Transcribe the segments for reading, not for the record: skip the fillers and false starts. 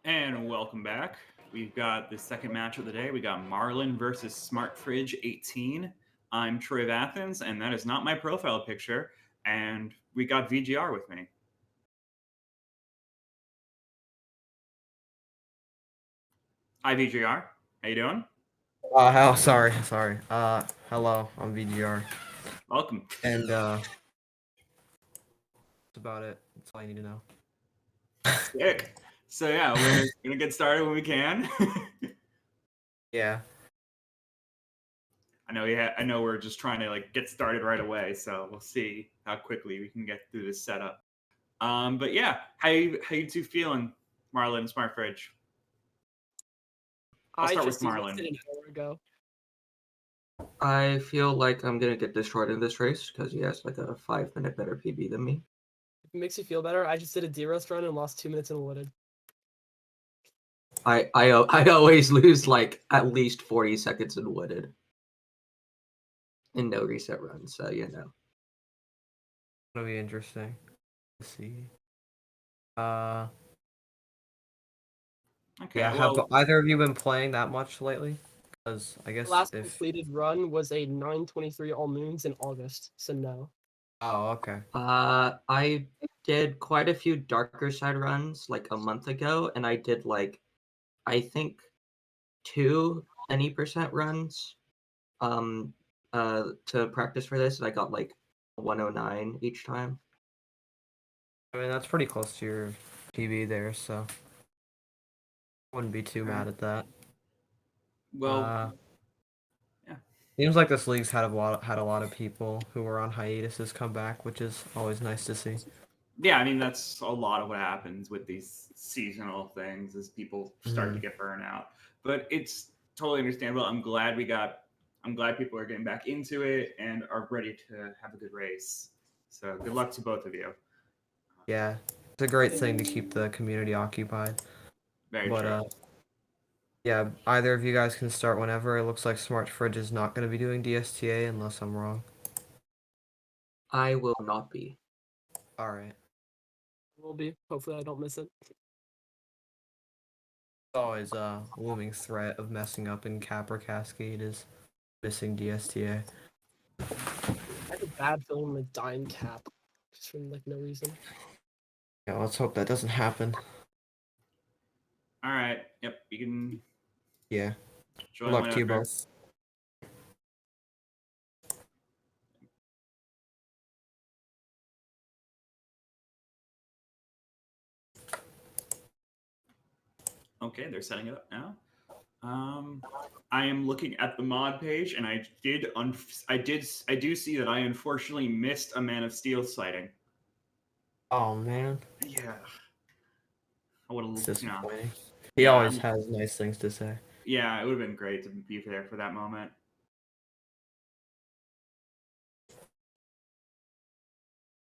And welcome back. We've got the second match of the day. We got Marlin versus SMARTFRIDGE18. I'm Troy of Athens, and that is not my profile picture. And we got VGR with me. Hi, VGR. How you doing? Sorry. Hello, I'm VGR, Welcome. and that's about it. That's all you need to know. Sick. So yeah, we're gonna get started when we can. Yeah, I know we're just trying to get started right away, so we'll see how quickly we can get through this setup. But yeah, how you two feeling, Marlin, Smart Fridge? I'll I start with just Marlin. existed an hour ago. I feel like I'm gonna get destroyed in this race because he has like a 5 minute better PB than me. If it makes you feel better, I just did a D-Rust run and lost 2 minutes in the wooded. I always lose like at least 40 seconds in wooded. And no reset run, so you know. it'll be interesting. Let's see. Uh, Okay, yeah. Have well, either of you been playing that much lately? Because I The guess last if completed run was a 923 all moons in August, so no. okay. I did quite a few darker side runs like a month ago, and I did like I think 2 any% runs to practice for this, and I got like 109 each time. I mean that's pretty close to your PB there, so wouldn't be too mad at that. well, Uh, yeah, Seems like this league's had a lot of people who were on hiatuses come back, which is always nice to see. yeah. I mean, that's a lot of what happens with these seasonal things is people start to Mhm. get burnt out. But it's totally understandable. I'm glad people are getting back into it and are ready to have a good race. So good luck to both of you. Yeah, it's a great thing to keep the community occupied. Very But true. yeah, either of you guys can start whenever. It looks like Smart Fridge is not going to be doing DSTA unless I'm wrong. I will not be. All right. Will be. Hopefully I don't miss it. Always a looming threat of messing up in Cap or Cascade is missing DSTA. I have a bad feeling like dying cap. Just for like no reason. Yeah, let's hope that doesn't happen. All right. Yep. You can Yeah. Good join luck to you whenever. both. Okay, they're setting it up now. I am looking at the mod page, and I do see that I unfortunately missed a Man of Steel sighting. Oh man, Yeah, I would it's have, disappointing. He yeah, always has nice things to say. yeah, it would have been great to be there for that moment.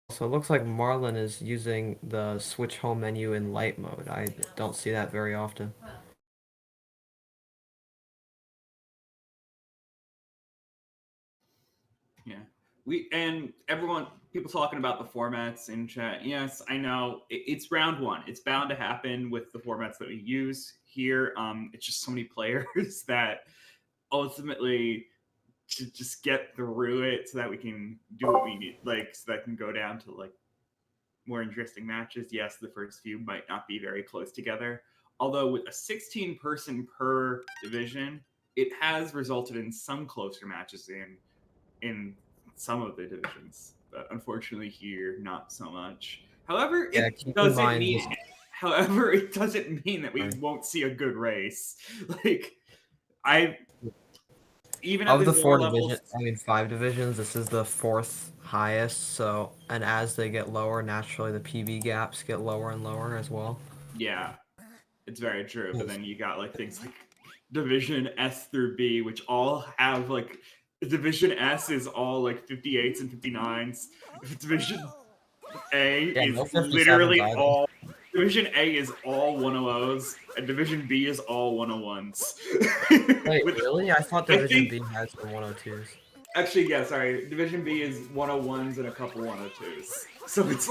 So it looks like Marlin is using the switch home menu in light mode. I don't see that very often. Yeah, everyone, people talking about the formats in chat. Yes, I know it's round one. It's bound to happen with the formats that we use here. It's just so many players that ultimately to just get through it so that we can do what we need, so that can go down to more interesting matches. Yes, the first few might not be very close together. Although with a 16 person per division, it has resulted in some closer matches in some of the divisions. But unfortunately here, not so much. However, Yeah, it keep in doesn't mind mean this. however, it doesn't mean that we won't see a good race. Like I even at Of the the lower four levels, division, I mean five divisions, this is the fourth highest. So, and as they get lower, naturally the PB gaps get lower and lower as well. yeah, it's very true. But Yes. then you got things like Division S through B, which all have Division S is all 58s and 59s. Division A Yeah, is no 57s literally either. all Division A is all 100s, and Division B is all 101s. Wait, With really? I thought I Division think B has the 102s. actually, yeah, sorry, Division B is 101s and a couple 102s. So it's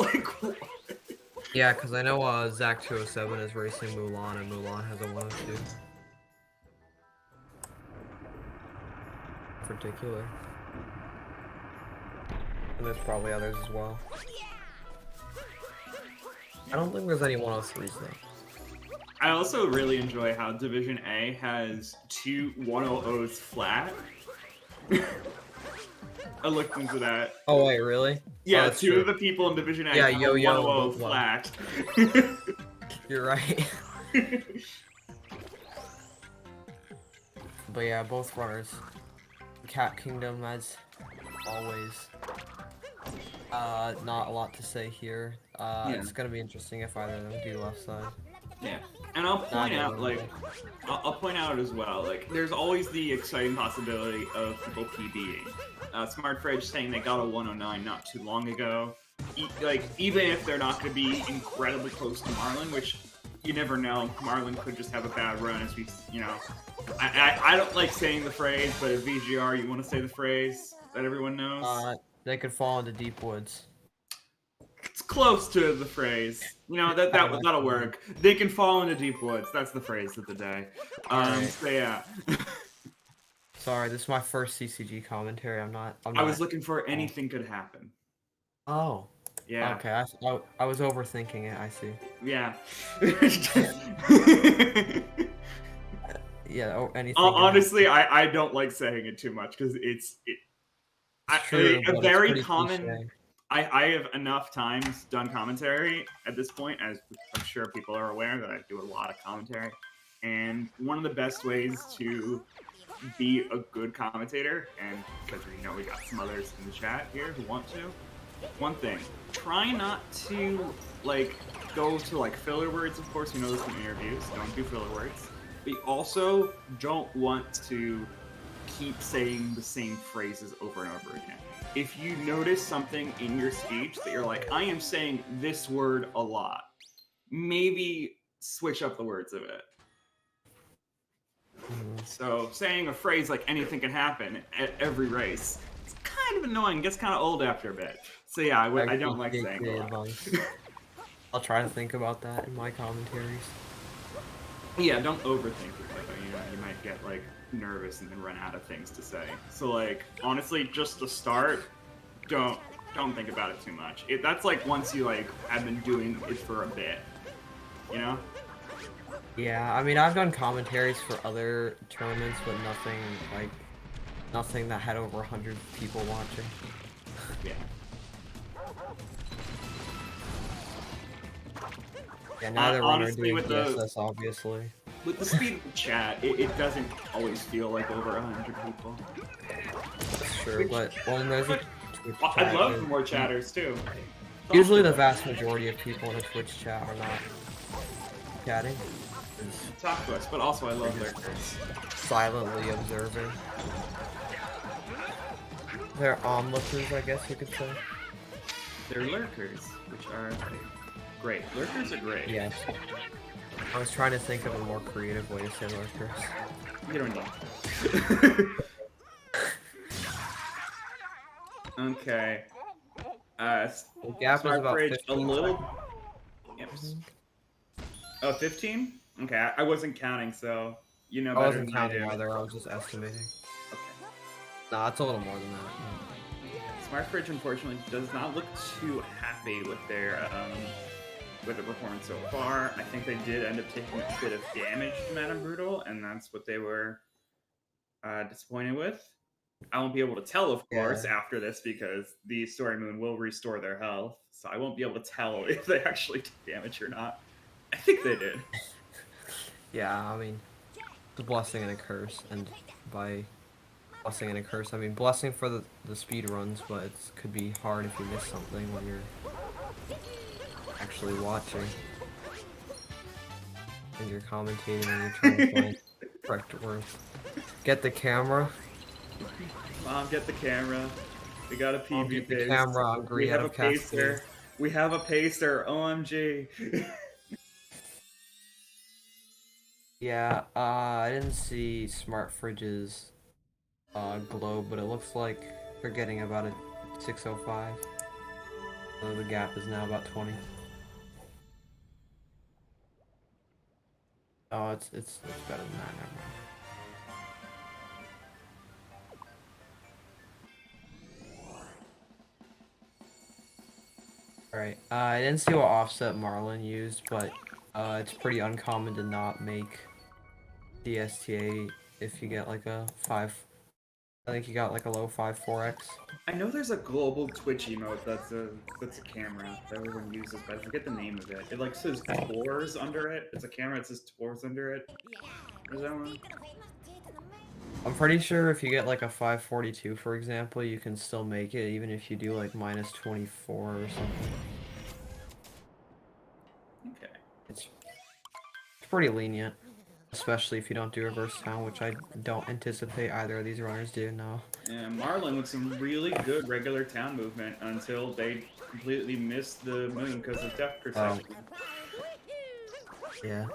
Yeah, because I know Zach 207 is racing Mulan, and Mulan has a 102. In particular. And there's probably others as well. I don't think there's any 103s though. I also really enjoy how Division A has 2 100s flat. I looked into that. Oh wait, really? Yeah, Oh, that's 2 true. of the people in Division A Yeah, have Yo a Yo 100 and flat. You're right. But yeah, both runners. Cat Kingdom, as always. Not a lot to say here. Yeah. It's gonna be interesting if either of them do left side. Yeah, and I'll point Neither out, of them like, will. I'll point out as well, like, there's always the exciting possibility of people PBing. SMARTFRIDGE saying they got a 109 not too long ago. Even if they're not going to be incredibly close to Marlin, which you never know. Marlin could just have a bad run, as we, you know. I don't like saying the phrase, but at VGR, you want to say the phrase that everyone knows? They could fall into deep woods. It's close to the phrase. You know, that'll work. They can fall into deep woods. That's the phrase of the day. Alright. So yeah. Sorry, this is my first CCG commentary. I'm not. I was looking for anything could happen. Oh. Yeah. Okay, I was overthinking it. I see. Yeah. Yeah. Oh, anything. Honestly, I don't like saying it too much because it's true, a but very it's pretty common. cliche. I have enough times done commentary at this point, as I'm sure people are aware that I do a lot of commentary. And one of the best ways to be a good commentator, and because you know we got some others in the chat here who want to, one thing, try not to like go to like filler words. Of course, we know this in interviews. Don't do filler words. But you also don't want to keep saying the same phrases over and over again. If you notice something in your speech that you're like, I am saying this word a lot, maybe switch up the words of it. So saying a phrase like anything can happen at every race, it's kind of annoying, gets kind of old after a bit. So yeah, I don't like saying the a lot. advice. I'll try to think about that in my commentaries. Yeah, don't overthink it. Like, you know, you might get like nervous and then run out of things to say. So like, honestly, just to start, don't think about it too much. That's like once you like have been doing it for a bit, you know? Yeah, I mean, I've done commentaries for other tournaments, but nothing that had over 100 people watching. Yeah. Yeah, neither runner Honestly, doing with DSS, obviously. With the speed of the chat, it doesn't always feel like over 100 people. That's true, but when there's a Twitch I'd chat, love there's- for more chatters too. Usually the vast majority of people in a Twitch chat are not chatting. Talk to us, but also I love lurkers. Silently observing. They're onlookers, I guess you could say. They're lurkers, which are great. Lurkers are great. Yes. I was trying to think of a more creative way to say lurkers. You don't need. Okay. The gap is about SMARTFRIDGE 15. a little. Yep. Oh, 15? Okay, I wasn't counting, so you know I better wasn't than I counting do. either, I was just estimating. Okay. Nah, it's a little more than that. SMARTFRIDGE unfortunately does not look too happy with their performance so far. I think they did end up taking a bit of damage from Madame Brutal, and that's what they were disappointed with. I won't be able to tell, of course, after this because the Story Moon will restore their health, so I won't be able to tell if they actually took damage or not. I think they did. Yeah, I mean, it's a blessing and a curse, and by blessing and a curse, I mean blessing for the speed runs, but it could be hard if you miss something when you're actually watching. And you're commentating and you're trying to find the correct words. Get the camera. Mom, get the camera. We got a Mom, PB get the pace. camera, I'm We green have out a of Cascade. pacer. We have a pacer. OMG. Yeah, I didn't see SMARTFRIDGE's globe, but it looks like they're getting about a 605. So the gap is now about 20. Oh, it's better than that. Never mind. Alright, I didn't see what offset Marlin used, but it's pretty uncommon to not make DSTA if you get like a 5. I think you got like a low 5-4x. I know there's a global Twitch emote that's a camera that everyone uses, but I forget the name of it. It like says Tours under it. It's a camera that says Tours under it. Is that one? I'm pretty sure if you get like a 542, for example, you can still make it even if you do like minus 24 or something. Okay. It's pretty lenient, especially if you don't do reverse town, which I don't anticipate either of these runners do, no. Yeah, Marlin with some really good regular town movement until they completely missed the moon because of depth perception. Yeah.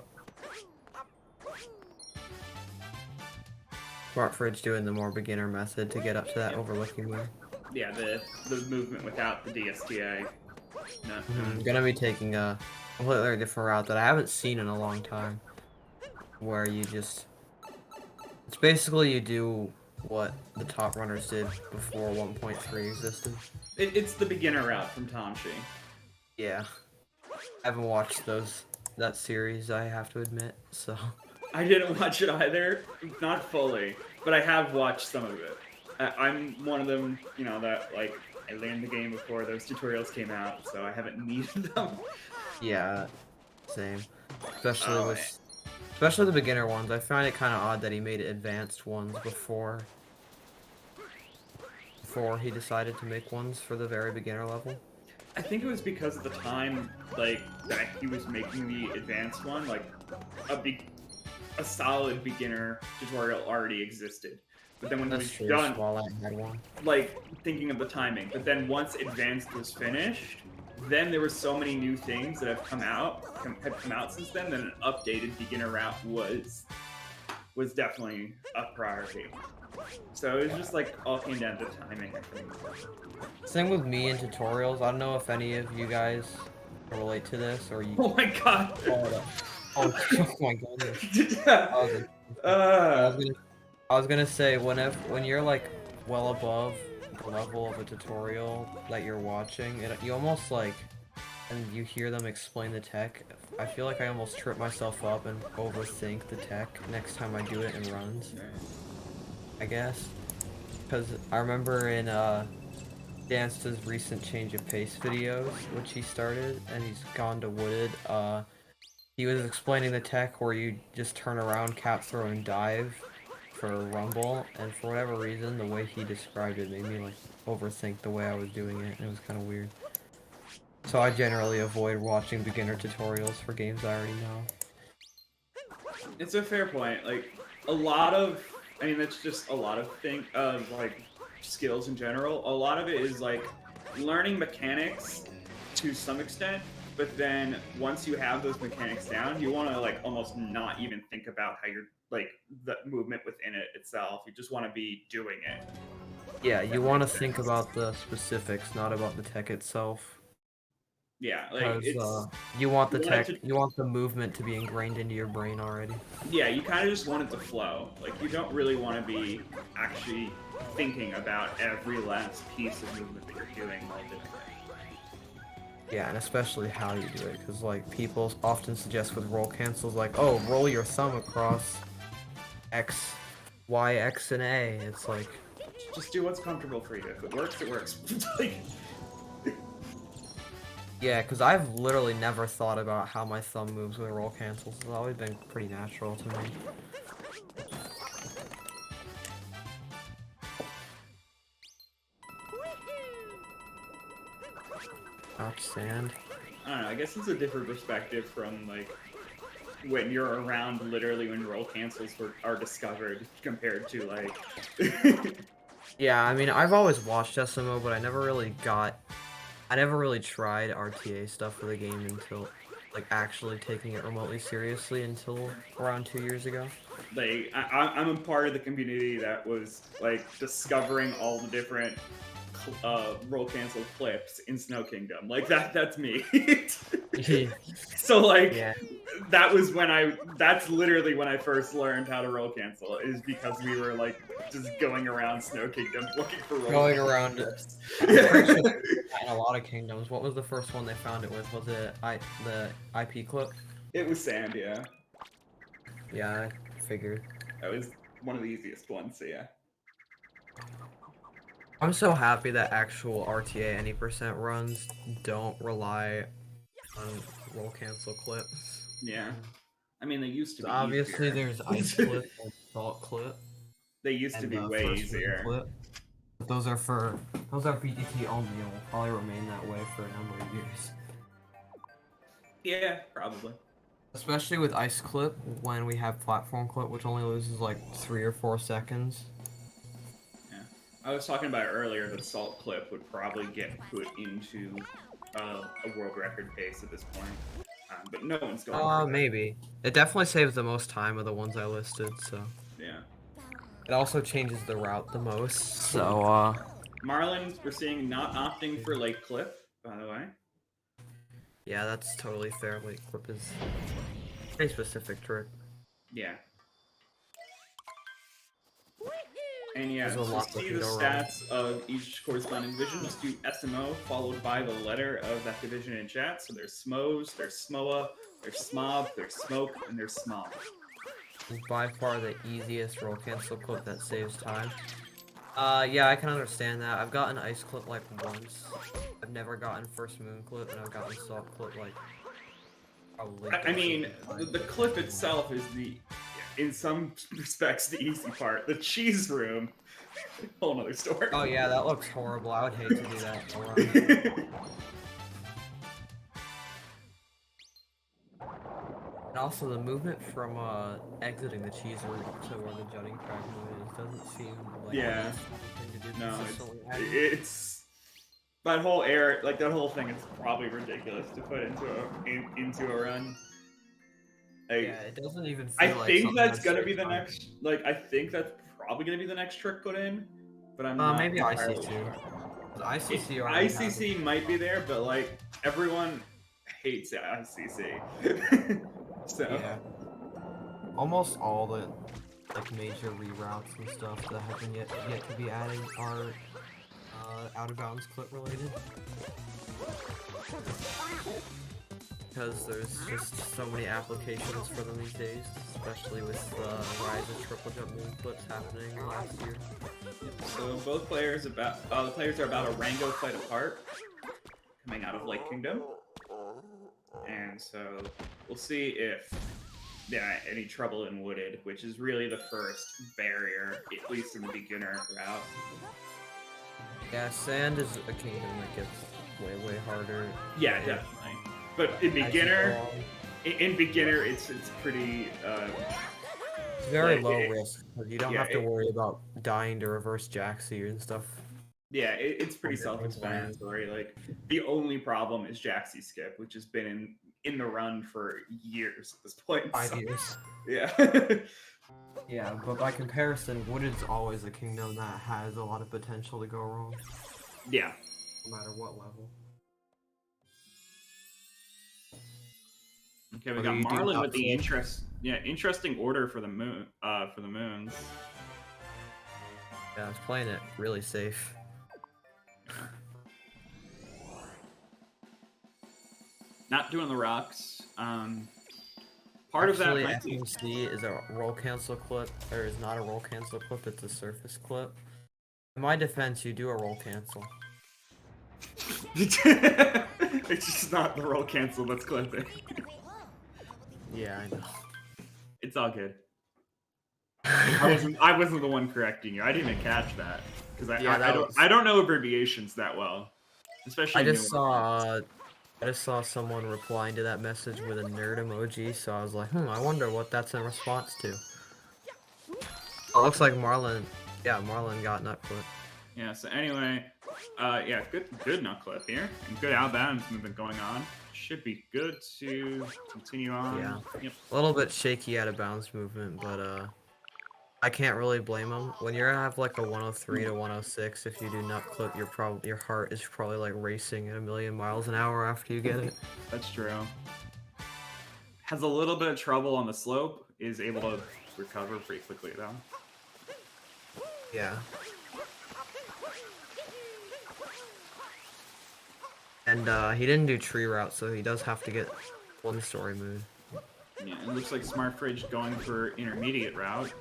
SMARTFRIDGE doing the more beginner method to get up to that overlooking moon. Yeah, the movement without the DSTA. No. I'm gonna be taking a completely different route that I haven't seen in a long time, where you just... It's basically you do what the top runners did before 1.3 existed. It's the beginner route from Tamshi. Yeah. I haven't watched that series, I have to admit, so... I didn't watch it either, not fully, but I have watched some of it. I'm one of them, you know, that, like, I learned the game before those tutorials came out, so I haven't needed them. Yeah, same. Especially the beginner ones. I find it kind of odd that he made advanced ones before he decided to make ones for the very beginner level. I think it was because at the time, like, that he was making the advanced one, like, a solid beginner tutorial already existed. But then when he was done, had one. like, thinking of the timing, but then once advanced was finished, then there were so many new things that have come out since then that an updated beginner route was definitely a priority. So it was just like all came down to timing, I think. Same with me in tutorials. I don't know if any of you guys relate to this or you. Oh my god! Oh my goodness! I was gonna say when you're like well above the level of a tutorial that you're watching, you almost like, and you hear them explain the tech. I feel like I almost trip myself up and overthink the tech next time I do it in runs. I guess, because I remember in Dance's recent change of pace videos, which he started, and he's gone to wooded. He was explaining the tech where you just turn around, cap throw, and dive for rumble, and for whatever reason, the way he described it made me like overthink the way I was doing it, and it was kind of weird. So I generally avoid watching beginner tutorials for games I already know. It's a fair point. Like, I mean, that's just a lot of like, skills in general. A lot of it is, like, learning mechanics to some extent, but then once you have those mechanics down, you want to, like, almost not even think about how you're, like, the movement within it itself. You just want to be doing it. Yeah, you want to think about the specifics, not about the tech itself. Yeah, like, it's... you want the tech, you want the movement to be ingrained into your brain already. Yeah, you kind of just want it to flow. Like, you don't really want to be actually thinking about every last piece of movement that you're doing while doing it. Yeah, and especially how you do it, because, like, people often suggest with roll cancels, like, oh, roll your thumb across X, Y, X, and A. It's like... Just do what's comfortable for you. If it works, it works. Like... Yeah, because I've literally never thought about how my thumb moves with roll cancels. It's always been pretty natural to me. Ouch, sand. I don't know, I guess it's a different perspective from, like, when you're around literally when roll cancels are discovered compared to, like... Yeah, I mean, I've always watched SMO, but I never really tried RTA stuff for the game until, like, actually taking it remotely seriously until around 2 years ago. Like, I'm a part of the community that was, like, discovering all the different roll cancel clips in Snow Kingdom. Like, that's me. So, like, yeah. that was when that's literally when I first learned how to roll cancel, is because we were like just going around Snow Kingdom looking for roll Going cancel around clips. in a lot of kingdoms. What was the first one they found it with? Was it the IP clip? It was sand, yeah. Yeah, I figured. That was one of the easiest ones, so yeah. I'm so happy that actual RTA any % runs don't rely on roll cancel clips. Yeah. I mean, they used to be Obviously, easier. there's ice clip and salt clip. They used to And be the way first wing easier. clip. But those are BTT only and will probably remain that way for a number of years. Yeah, probably. Especially with ice clip when we have platform clip, which only loses like 3 or 4 seconds. Yeah. I was talking about earlier that salt clip would probably get put into a world record pace at this point. But no one's going for that. Maybe. It definitely saves the most time of the ones I listed, so. Yeah. It also changes the route the most, so, Marlin, we're seeing not opting for Lake Cliff, by the way. yeah, that's totally fair. Lake clip is a pretty specific trick. Yeah. And yeah, There's a to lot that see can the go wrong. stats of each corresponding division, just do SMO followed by the letter of that division in chat. So there's SMOs, there's SMOA, there's SMOB, there's Smoke, and there's SMOB. By far the easiest roll cancel clip that saves time. Yeah, I can understand that. I've gotten ice clip like once. I've never gotten first moon clip, and I've gotten salt clip like probably. I mean, the clip itself is in some respects, the easy part. The cheese room, whole nother story. Oh yeah, that looks horrible. I would hate to do that. And also, the movement from exiting the cheese room to where the jutting crack move is doesn't seem like Yeah. a thing to do No, consistently. it's that whole air, like that whole thing is probably ridiculous to put into a run. Yeah, it doesn't even feel I like think something that's that gonna saves be the time. next. Like, I think that's probably gonna be the next trick put in, but I'm not Maybe entirely IC2. sure. ICC already has it. ICC might be there, but like everyone hates ICC. So Yeah. Almost all the like major reroutes and stuff that haven't yet to be added are out of bounds clip related. Because there's just so many applications for them these days, especially with the rise of triple jump moon clips happening last year. So both players the players are about a Rango fight apart, coming out of Lake Kingdom, and so we'll see if any trouble in Wooded, which is really the first barrier, at least in the beginner route. Yeah, sand is a kingdom that gets way harder. Yeah, definitely. But in beginner, it's pretty. It's very low risk. You don't have to worry about dying to reverse Jaxie and stuff. Yeah, it's pretty self-explanatory. Like, the only problem is Jaxie skip, which has been in the run for years at this point. 5 years. Yeah. Yeah, but by comparison, Wooded's always a kingdom that has a lot of potential to go wrong. Yeah. No matter what level. Okay, we got Marlin with the interesting order for the moons. Yeah, I was playing it really safe. Not doing the rocks. Part of that might be... FMC is a roll cancel clip, or is not a roll cancel clip, it's a surface clip. In my defense, you do a roll cancel. It's just not the roll cancel that's clipping. Yeah, I know. It's all good. I wasn't the one correcting you. I didn't even catch that because I don't know abbreviations that well, especially. I just saw someone replying to that message with a nerd emoji, so I was like, I wonder what that's in response to. Oh, it looks like Marlin got nut clip. Yeah. So anyway, yeah, good nut clip here, and good outbound movement going on. Should be good to continue on. Yeah. Yep. A little bit shaky out of bounds movement, but I can't really blame him. When you have like a 103 to 106, if you do nut clip, your heart is probably like racing at 1,000,000 miles an hour after you get it. That's true. has a little bit of trouble on the slope, is able to recover pretty quickly though. Yeah. And he didn't do tree route, so he does have to get one story moon. Yeah, it looks like Smart Fridge going for intermediate route.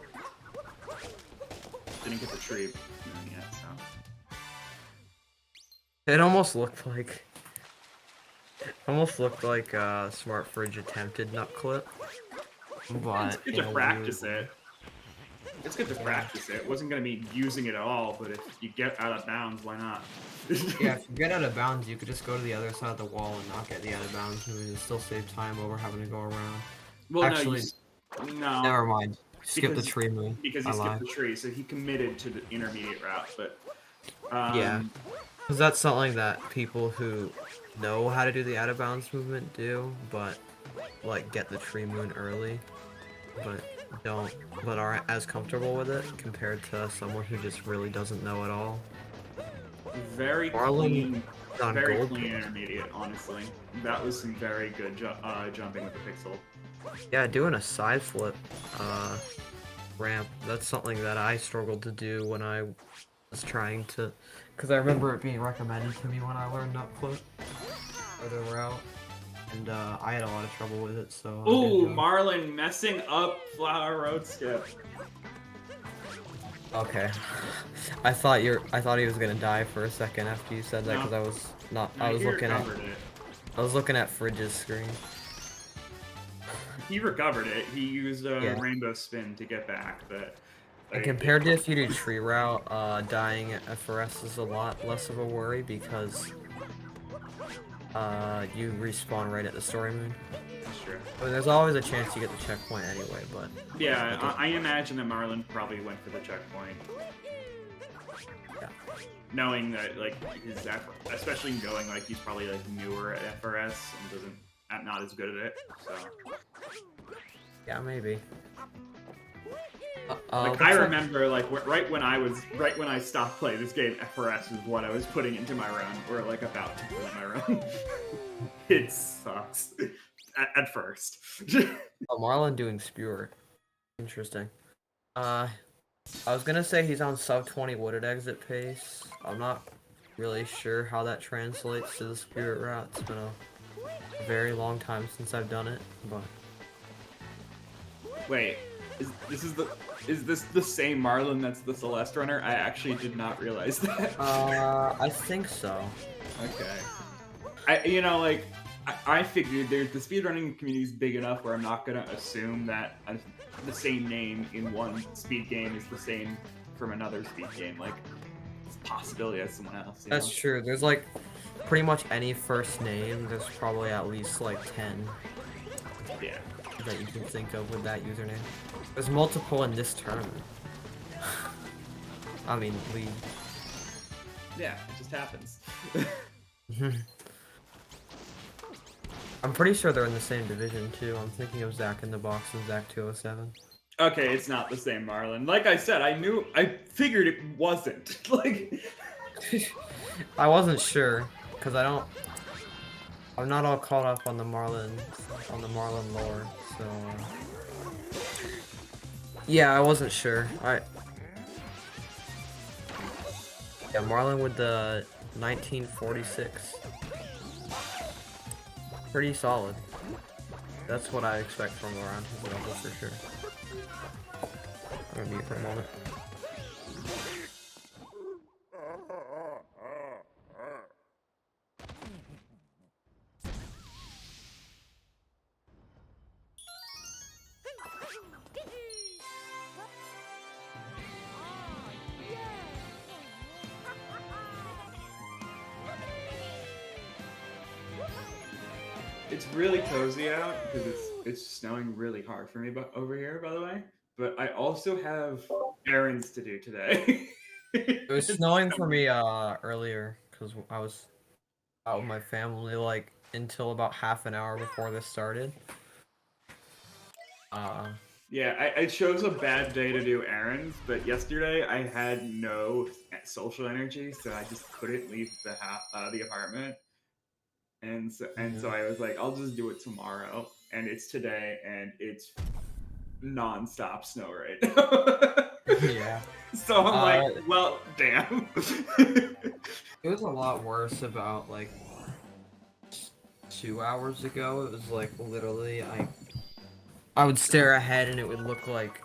Didn't get the tree moon yet, so. It almost looked like Smart Fridge attempted nut clip. But It's good to practice it. It's good to practice it. It wasn't going to be using it at all, but if you get out of bounds, why not? Yeah, if you get out of bounds, you could just go to the other side of the wall and not get the out of bounds move and still save time over having to go around. Well, actually, no. Never mind. Skip the tree moon. Because he skipped the tree, so he committed to the intermediate route. But yeah, because that's something that people who know how to do the out of bounds movement do, but like get the tree moon early, but aren't as comfortable with it compared to someone who just really doesn't know at all. Very Marlin clean, very clean intermediate. Honestly, that was some very good jumping with the pixel. Yeah, doing a side flip ramp, that's something that I struggled to do when I was trying to, because I remember it being recommended to me when I learned nut flip or the route, and I had a lot of trouble with it, so... Ooh, Marlin messing up flower road skip. Okay. I thought he was gonna die for a second after you said that, because I was looking at Fridge's screen. He recovered it. He used a rainbow spin to get back, but... And compared to if you do tree route, dying at FRS is a lot less of a worry because you respawn right at the story moon. That's true. I mean, there's always a chance you get the checkpoint anyway, but... Yeah, I imagine that Marlin probably went for the checkpoint. Yeah. Knowing that, like, his effort, especially knowing, like, he's probably, like, newer at FRS and not as good at it, so... Yeah, maybe. Like, I remember, like, right when I stopped playing this game, FRS was what I was putting into my run, or, like, about to put in my run. It sucks. At first. Oh, Marlin doing Spewer. Interesting. I was gonna say he's on sub 20 wooded exit pace. I'm not really sure how that translates to the Spirit route. It's been a very long time since I've done it, but... Wait, is this the same Marlin that's the Celeste runner? I actually did not realize that. I think so. Okay. I figured the speedrunning community is big enough where I'm not gonna assume that the same name in one speed game is the same from another speed game. Like, it's a possibility as someone else. That's true. There's like pretty much any first name. There's probably at least like 10. Yeah. That you can think of with that username. There's multiple in this tournament. I mean, league. Yeah, it just happens. I'm pretty sure they're in the same division too. I'm thinking of Zach in the Box and Zach 207. Okay, it's not the same Marlin. Like I said, I figured it wasn't. Like, I wasn't sure because I'm not all caught up on the Marlin lore, so yeah, I wasn't sure. Yeah, Marlin with the 1946. Pretty solid. That's what I expect from around his level for sure. I'm gonna mute for a moment. it's really cozy out because it's snowing really hard for me over here, by the way. But I also have errands to do today. It was snowing for me earlier because I was out with my family like until about half an hour before this started. Yeah, I chose a bad day to do errands, but yesterday I had no social energy, so I just couldn't leave the apartment. And so I was like, I'll just do it tomorrow. and it's today, and it's non-stop snow right now. Yeah. So I'm like, well, damn. It was a lot worse about like 2 hours ago. It was like literally I would stare ahead and it would look like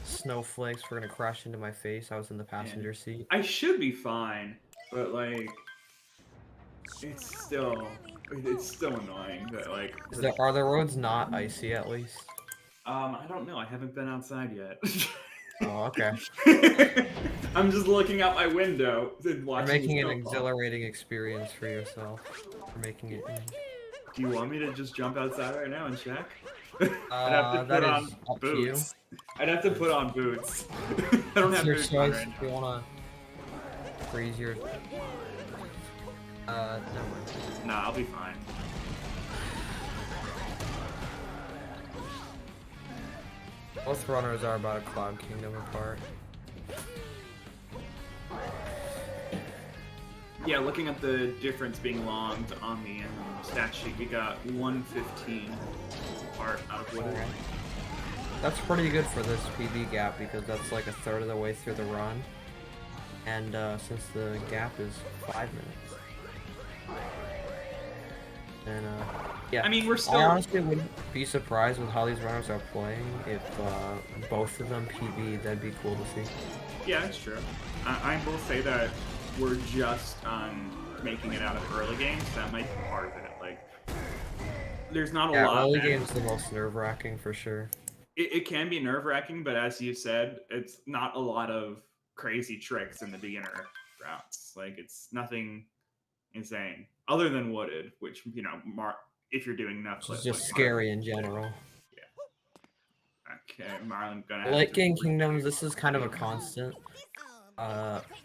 snowflakes were gonna crash into my face. I was in the passenger seat. I should be fine, but like, it's still annoying that like. Are the roads not icy at least? I don't know. I haven't been outside yet. Oh, okay. I'm just looking out my window and watching. You're making the an snowfall. exhilarating experience for yourself. You're making it. Do you want me to just jump outside right now and check? I'd have to put on boots. I'd have to put on boots. I don't have boots on right if you wanna freeze your. Never mind. Nah, I'll be fine. Both runners are about a Cloud Kingdom apart. Yeah, looking at the difference being logged on the stat sheet, we got 115 apart out of wood. That's pretty good for this PB gap because that's like a third of the way through the run. And since the gap is 5 minutes. And yeah. I mean, we're still. I honestly wouldn't be surprised with how these runners are playing if both of them PB. That'd be cool to see. Yeah, that's true. I will say that we're just making it out of early games. That might be part of it. Like, there's not a lot. Early games the most nerve-wracking for sure. It can be nerve-wracking, but as you said, it's not a lot of crazy tricks in the beginner routes. Like, it's nothing insane other than wooded, which, you know, if you're doing enough. It's just scary in general. Yeah. Okay, Marlin gonna. Late game kingdoms. This is kind of a constant.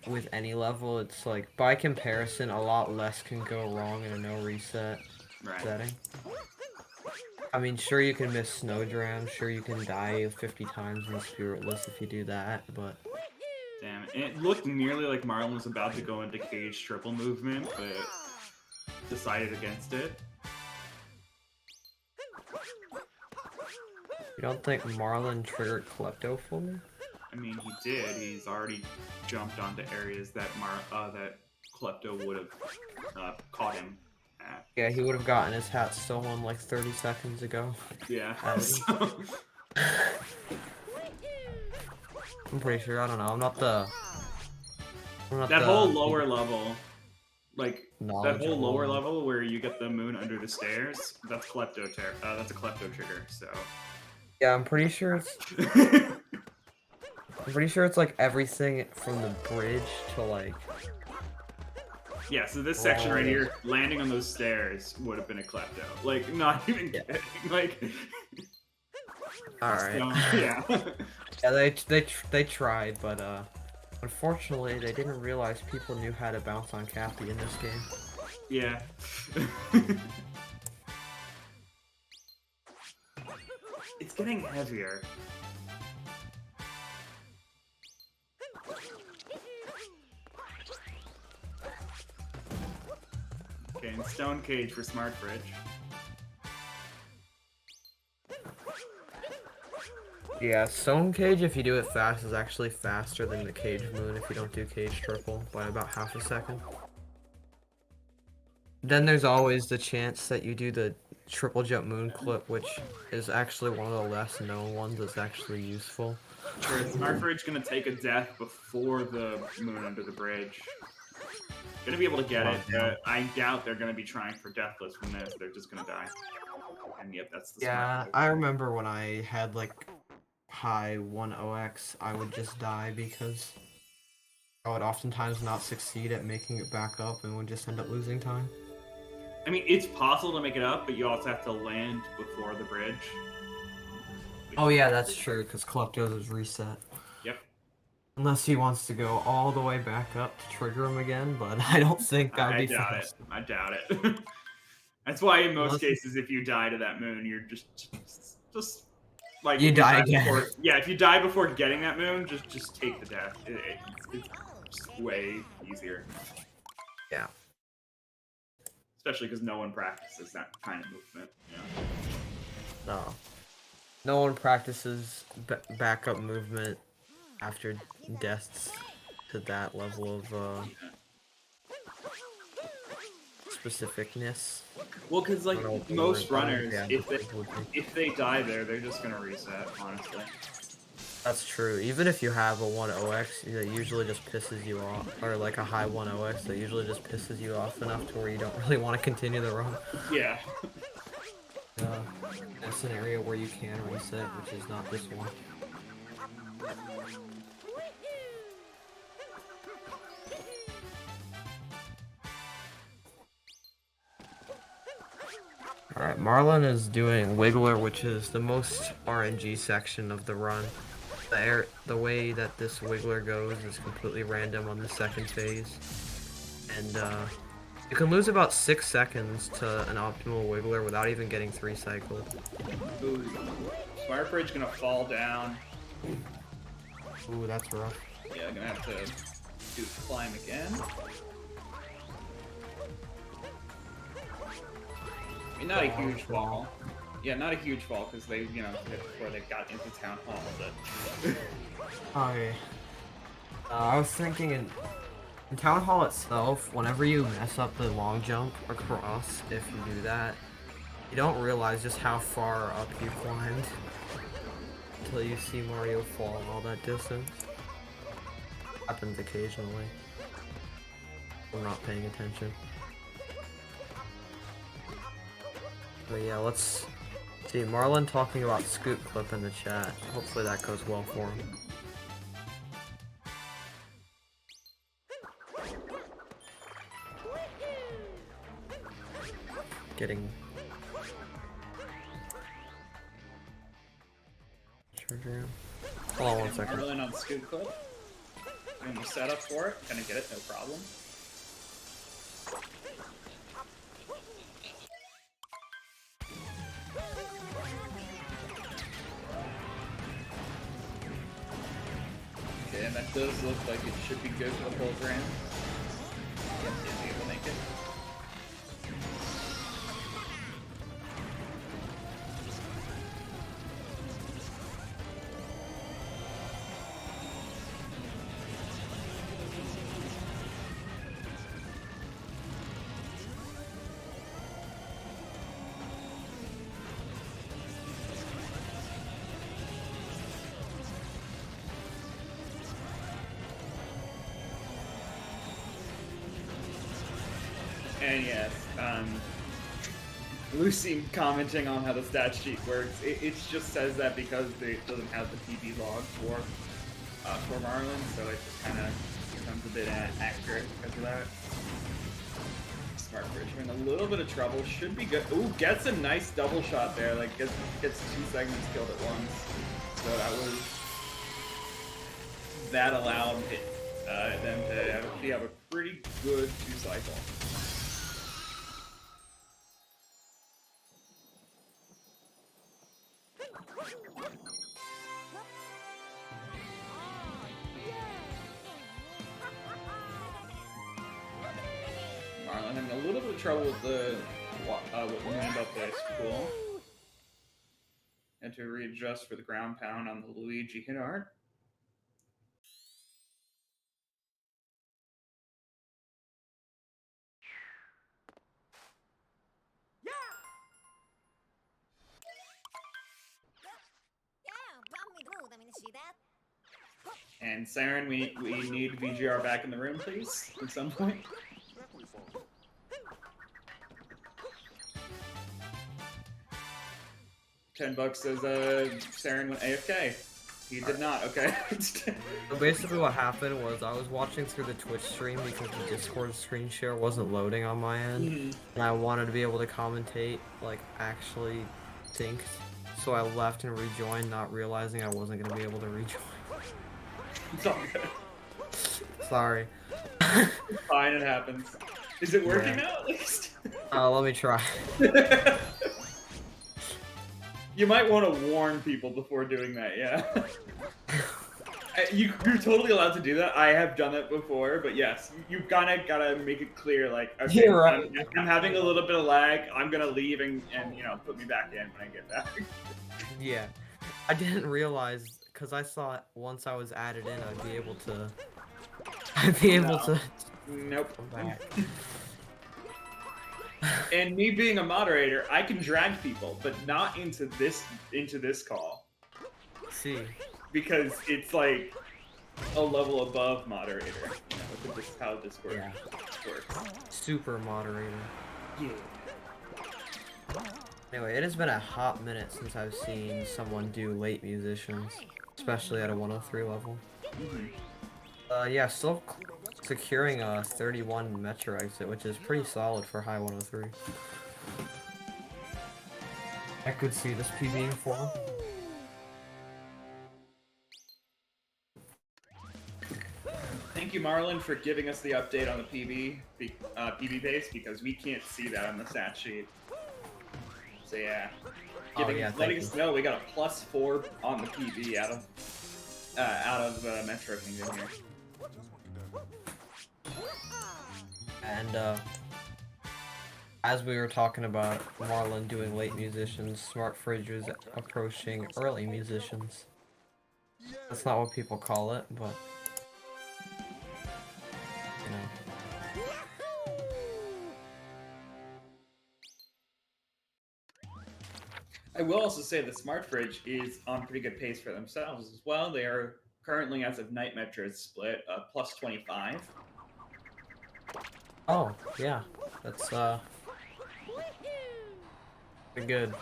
With any level, it's like by comparison, a lot less can go wrong in a no reset setting. I mean, sure you can miss Snowdram, sure you can die 50 times in the Spiritless if you do that, but. Damn it. It looked nearly like Marlin was about to go into cage triple movement, but decided against it. You don't think Marlin triggered Klepto fully? I mean, he did. He's already jumped onto areas that that Klepto would have caught him at. Yeah, he would have gotten his hat stolen like 30 seconds ago. Yeah. I'm pretty sure. I don't know. I'm not the. That whole lower level, like that whole lower level where you get the moon under the stairs. That's Klepto. That's a Klepto trigger. So. Yeah, I'm pretty sure it's. I'm pretty sure it's like everything from the bridge to like. Yeah, so this section right here, landing on those stairs would have been a Klepto. Like, not even kidding. Like. Alright. So, yeah. Yeah, they tried, but unfortunately they didn't realize people knew how to bounce on Cappy in this game. Yeah. It's getting heavier. Okay, and Stone Cage for Smart Fridge. Yeah, Stone Cage, if you do it fast, is actually faster than the Cage Moon if you don't do Cage Triple by about half a second. Then there's always the chance that you do the Triple Jump Moon clip, which is actually one of the less known ones that's actually useful. Sure, Smart Fridge gonna take a death before the moon under the bridge. Gonna be able to get it, but I doubt they're gonna be trying for Deathless from this. They're just gonna die. And yep, that's the Yeah, I remember when I had like high 1OX, I would just die because I would oftentimes not succeed at making it back up and would just end up losing time. I mean, it's possible to make it up, but you also have to land before the bridge. Oh yeah, that's true, because Klepto's is reset. Yep. Unless he wants to go all the way back up to trigger him again, but I don't think that'd be fast. I doubt it. That's why in most cases, if you die to that moon, you're just like you die again. If you die before getting that moon, just take the death. It's just way easier. Yeah. Especially because no one practices that kind of movement. Yeah. No. No one practices backup movement after deaths to that level of specificness. Well, because like I don't know what the most word- I don't know runners, what the adjective would be. if they die there, they're just gonna reset. Honestly. That's true. Even if you have a 1-0x, that usually just pisses you off, or like a high 1-0x, that usually just pisses you off enough to where you don't really want to continue the run. Yeah. That's an area where you can reset, which is not this one. Alright, Marlin is doing Wiggler, which is the most RNG section of the run. The way that this Wiggler goes is completely random on the second phase. And you can lose about 6 seconds to an optimal Wiggler without even getting 3 cycled. Ooh. SMARTFRIDGE gonna fall down. Ooh, that's rough. Yeah, gonna have to do the climb again. I mean, not a huge fall. Yeah, not a huge fall because they, you know, before they got into town hall, but. Okay. I was thinking in town hall itself, whenever you mess up the long jump across, if you do that, you don't realize just how far up you climbed until you see Mario fall all that distance. Happens occasionally. I'm not paying attention. But yeah, let's see. Marlin talking about Scoot Clip in the chat. Hopefully that goes well for him. Getting charger. Hold on one second. Marlin on Scoot Clip. Doing the setup for it. Gonna get it, no problem. Okay, and that does look like it should be good for the whole grand. Yep, yeah, able to make it. And yes, Lucy commenting on how the stat sheet works. It just says that because it doesn't have the PB log for Marlin, so it just kind of becomes a bit accurate because of that. SMARTFRIDGE in a little bit of trouble. Should be good. Ooh, gets a nice double shot there. Like gets 2 segments killed at once. So that allowed them to have a pretty good 2 cycle. Marlin having a little bit of trouble with the with the land up there. It's cool. And to readjust for the ground pound on the Luigi hit art. And Saren, we need VGR back in the room, please, at some point. $10 says Saren went AFK. He did not, okay. So basically what happened was I was watching through the Twitch stream because the Discord screen share wasn't loading on my end. And I wanted to be able to commentate, like, actually synced. So I left and rejoined, not realizing I wasn't going to be able to rejoin. It's all good. Sorry. Fine, it happens. Is it working now, at least? Let me try. You might want to warn people before doing that, yeah. You're totally allowed to do that. I have done that before, but yes, you kind of gotta make it clear, like, okay, You're right. I'm having a little bit of lag. I'm gonna leave and put me back in when I get back. Yeah, I didn't realize because I thought once I was added in, I'd be able to. Nope. Come back. And me being a moderator, I can drag people, but not into this call See, because it's like a level above moderator. This is how Discord works. super moderator. Yeah. Anyway, it has been a hot minute since I've seen someone do late musicians, especially at a 103 level. Yeah, still securing a 31 metro exit, which is pretty solid for high 103. I could see this PBing for him. Thank you, Marlin, for giving us the update on the PB base because we can't see that on the stat sheet. So yeah, letting us know we got a +4 on the PB out of Metro Kingdom here. And as we were talking about Marlin doing late musicians, SMARTFRIDGE was approaching early musicians. That's not what people call it, but you know. I will also say that SMARTFRIDGE is on pretty good pace for themselves as well. They are currently, as of Night Metro's split, +25. Oh, yeah. That's pretty good.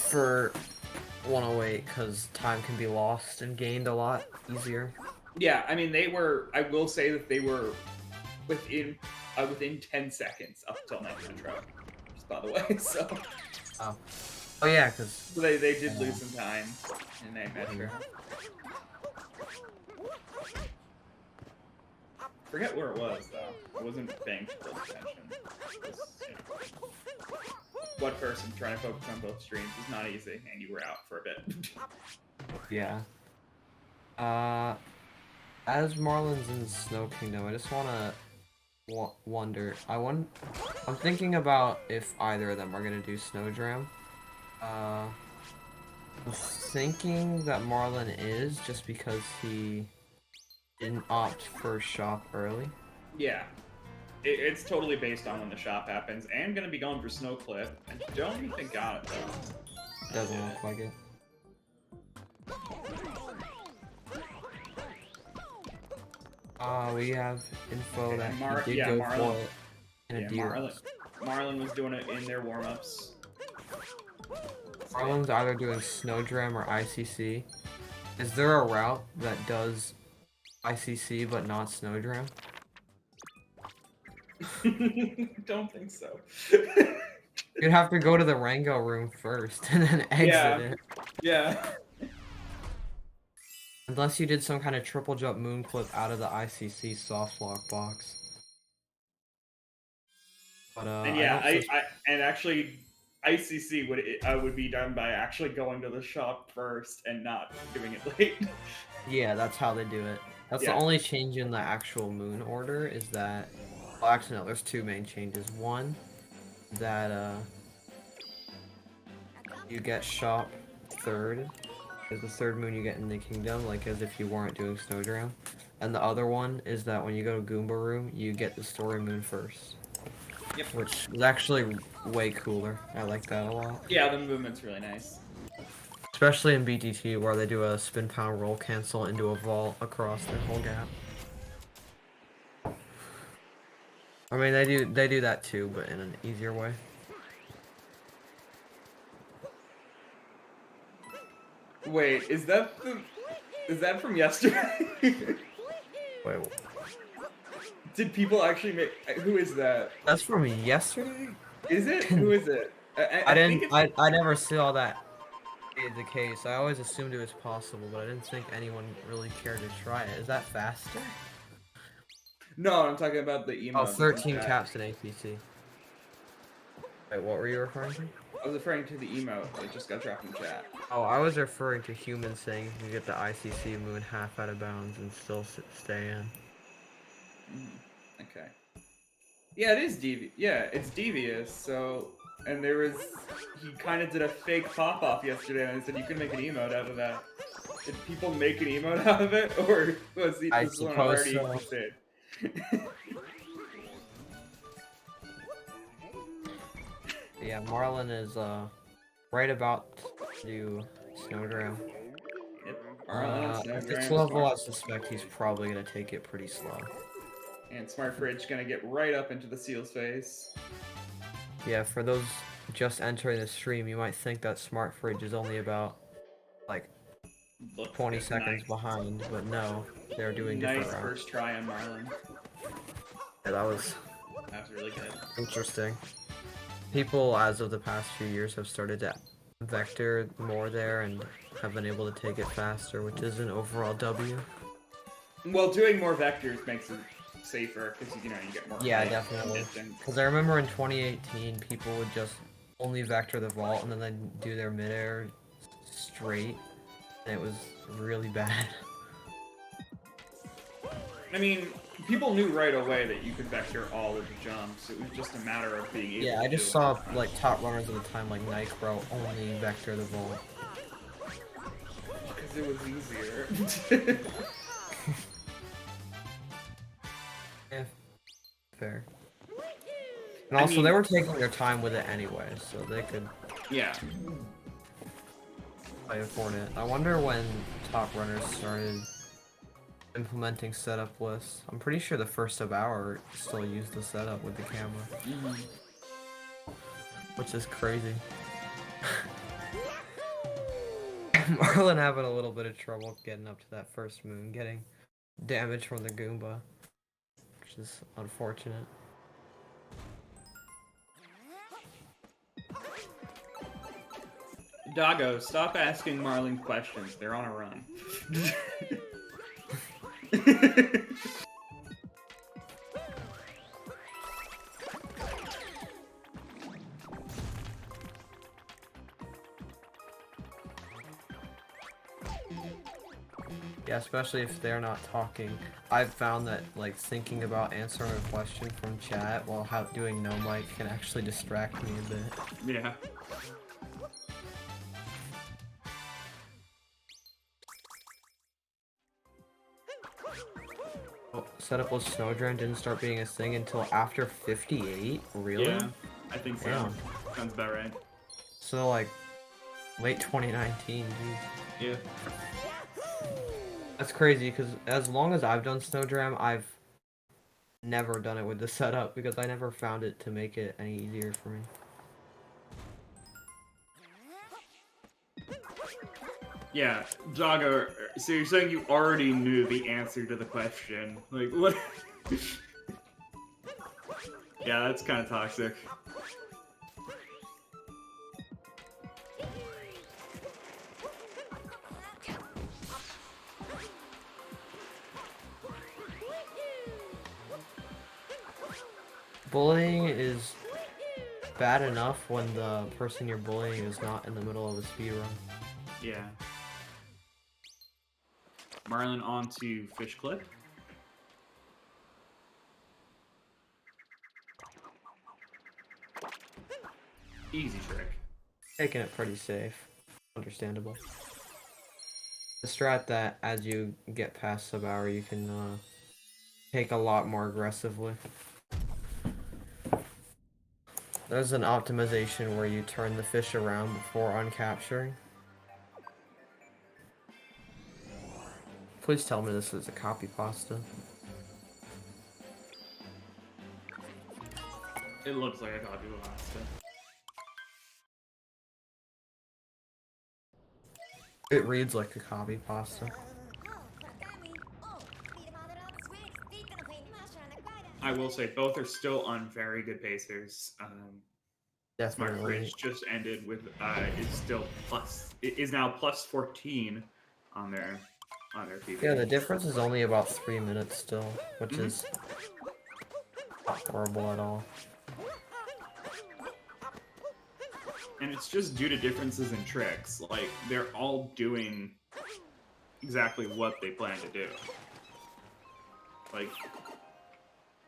For 108, because time can be lost and gained a lot easier. Yeah, I mean, I will say that they were within 10 seconds up till Night Metro, just by the way, so. Oh yeah, because so they did lose some time in Night Metro. Forget where it was, though. I wasn't paying close attention. One person trying to focus on both streams is not easy, and you were out for a bit. yeah. As Marlin's in Snow Kingdom, I just wanna wonder. I'm thinking about if either of them are gonna do Snowdram. I'm thinking that Marlin is just because he didn't opt for shop early. Yeah. It's totally based on when the shop happens, and gonna be going for Snowcliff. I don't think they got it though. Doesn't look like it. We have info that he did go for it in a deer. Marlin was doing it in their warm-ups. Marlin's either doing Snowdram or ICC. Is there a route that does ICC but not Snowdram? Don't think so. You'd have to go to the Rango room first and then exit it. Yeah. Unless you did some kind of triple jump moon flip out of the ICC soft lock box. But and yeah, and actually ICC would be done by actually going to the shop first and not doing it late. Yeah, that's how they do it. That's the only change in the actual moon order is that. Well, actually, no. There's two main changes. One, that you get shop third. Is the third moon you get in the kingdom, like as if you weren't doing Snowdram. And the other one is that when you go to Goomba room, you get the story moon first. Yep. Which is actually way cooler. I like that a lot. Yeah, the movement's really nice. Especially in BTT where they do a spin pound roll cancel into a vault across the whole gap. I mean they do that too, but in an easier way. Wait, is that from yesterday? Wait. Did people actually make? Who is that? That's from yesterday? Is it? Who is it? I never saw that be the case. I always assumed it was possible, but I didn't think anyone really cared to try it. Is that faster? No, I'm talking about the email. Oh, 13 caps in APC. Wait, what were you referring to? I was referring to the emote that just got dropped in chat. Oh, I was referring to humans saying you can get the ICC moon half out of bounds and still stay in. Okay. Yeah, it is devious. Yeah, it's devious. So, and he kind of did a fake pop-off yesterday, and said you can make an emote out of that. Did people make an emote out of it, or was this one already existed? Yeah, Marlin is right about to do Snowdram. Yep. Marlin and At Snowdram. this level, I suspect he's probably gonna take it pretty slow. And Smart Fridge gonna get right up into the seal's face. Yeah, for those just entering the stream, you might think that Smart Fridge is only about like 20 seconds behind, but no, they're doing different routes. Nice first try on Marlin. Yeah, that was really good. Interesting. People, as of the past few years, have started to vector more there and have been able to take it faster, which is an overall W. Well, doing more vectors makes it safer because you get more. Yeah, definitely. Because I remember in 2018, people would just only vector the vault and then they'd do their midair straight, and it was really bad. I mean, people knew right away that you could vector all of the jumps. It was just a matter of being able. Yeah, I just saw like top runners at the time, like Nitro, only vector the vault. Because it was easier. Yeah, fair. And also, they were taking their time with it anyway, so they could. Yeah. Afford it. I wonder when top runners started implementing setup lists. I'm pretty sure the first sub-hour still used the setup with the camera. Which is crazy. Marlin having a little bit of trouble getting up to that first moon, getting damage from the Goomba. Which is unfortunate. Doggo, stop asking Marlin questions. They're on a run. Yeah, especially if they're not talking. I've found that like thinking about answering a question from chat while doing no mic can actually distract me a bit. Yeah. Oh, setup with Snowdram didn't start being a thing until after 58? Really? Yeah, I think so. Damn. Sounds about right. So like late 2019, geez. Yeah. That's crazy because as long as I've done Snowdram, I've never done it with the setup because I never found it to make it any easier for me. Yeah, Doggo, so you're saying you already knew the answer to the question. Like, what? Yeah, that's kind of toxic. Bullying is bad enough when the person you're bullying is not in the middle of a speedrun. Yeah. Marlin on to fish clip. Easy trick. Taking it pretty safe. Understandable. The strat that as you get past sub-hour you can take a lot more aggressively. There's an optimization where you turn the fish around before uncapturing. Please tell me this is a copy pasta. It looks like a copy pasta. It reads like a copy pasta. I will say both are still on very good pacers. Smart Definitely. Fridge just ended with is now plus 14 on their PB. Yeah, the difference is only about 3 minutes still, which is not horrible at all. And it's just due to differences in tricks. Like, they're all doing exactly what they plan to do. Like,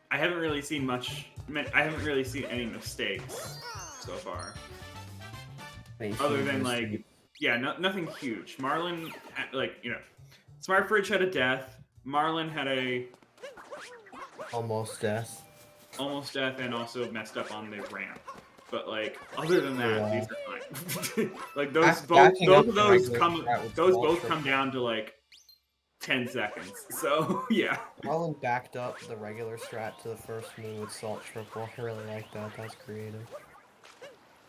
I haven't really seen any mistakes so far. Other than, like, yeah, nothing huge. Marlin, like, you know, SMARTFRIDGE had a death. Marlin had a almost death. Almost death, and also messed up on the ramp. But like, other than that, these are fine. Like both of those come down to like 10 seconds. So yeah. Marlin backed up the regular strat to the first move with Salt Triple. I really like that. That's creative.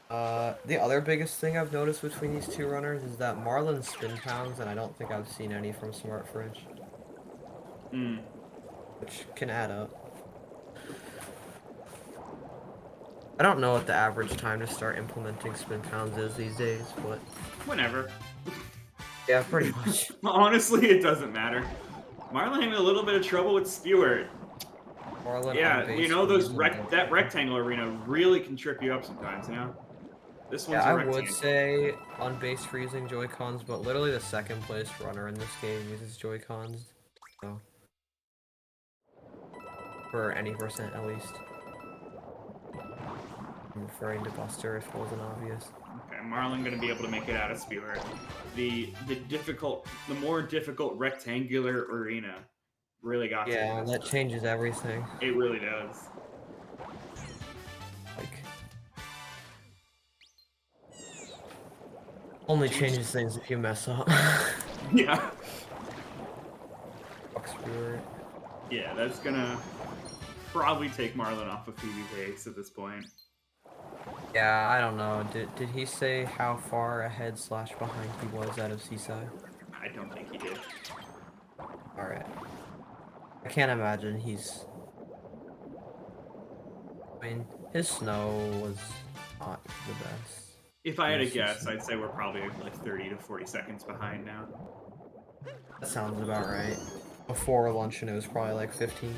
The other biggest thing I've noticed between these two runners is that Marlin spin pounds, and I don't think I've seen any from SMARTFRIDGE. Which can add up. I don't know what the average time to start implementing spin pounds is these days, but... Whenever. Yeah, pretty much. Honestly, it doesn't matter. Marlin having a little bit of trouble with Spewer. Marlin yeah, you know, that rectangle arena really can trip you up sometimes, you know? This one's I would say on base freezing Joy-Cons, but literally the second place runner in this game uses Joy-Cons. So. For any percent at least. I'm referring to Buster if it wasn't obvious. Okay, Marlin gonna be able to make it out of Spewer. The more difficult rectangular arena really got to Yeah, that changes everything. It really does. Like, only changes things if you mess up. Yeah. Fuck Spewer. Yeah, that's gonna probably take Marlin off of PvP at this point. Yeah, I don't know. Did he say how far ahead / behind he was out of Seaside? I don't think he did. Alright. I can't imagine he's... I mean, his snow was not the best. If I had to guess, I'd say we're probably like 30 to 40 seconds behind now. That sounds about right. Before luncheon, it was probably like 15.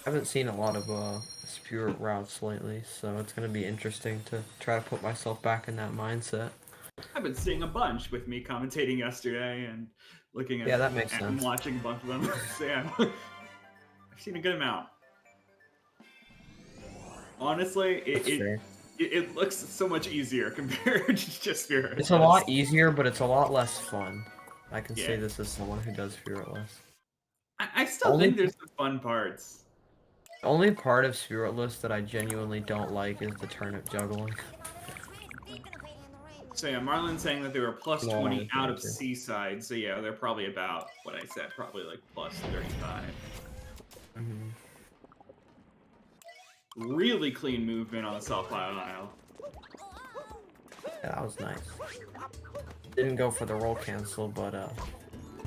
I haven't seen a lot of Spirit routes lately, so it's going to be interesting to try to put myself back in that mindset. I've been seeing a bunch with me commentating yesterday and looking at that makes sense. and watching a bunch of them. So yeah, I've seen a good amount. Honestly, it looks so much easier compared to just Spirit. It's a lot easier, but it's a lot less fun. I can say this as someone who does Spiritless. I still think there's some fun parts. The only part of Spiritless that I genuinely don't like is the turnip juggling. So yeah, Marlin's saying that they were plus 20 out of Seaside, so yeah, they're probably about what I said, probably like plus 35. Really clean movement on the South Isle. Yeah, that was nice. Didn't go for the roll cancel, but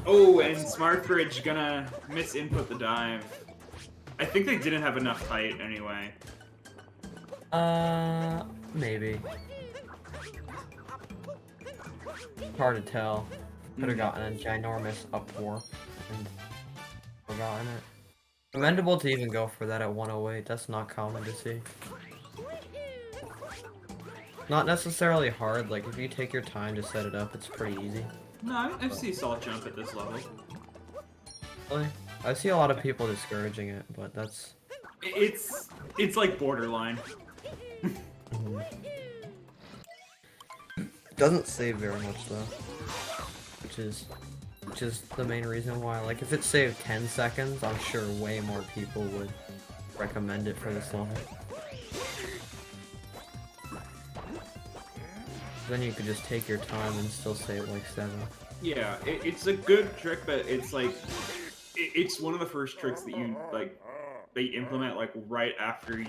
Oh, and SMARTFRIDGE gonna misinput the dive. I think they didn't have enough height anyway. Maybe. Hard to tell. Could have gotten a ginormous up warp and forgotten it. Commendable to even go for that at 108. That's not common to see. Not necessarily hard. Like if you take your time to set it up, it's pretty easy. No, I see Salt jump at this level. Really? I see a lot of people discouraging it, but that's... It's like borderline. Doesn't save very much though, which is the main reason why. Like if it saved 10 seconds, I'm sure way more people would recommend it for this level. Then you could just take your time and still save like 7. Yeah, it's a good trick, but it's like it's one of the first tricks that you they implement like right after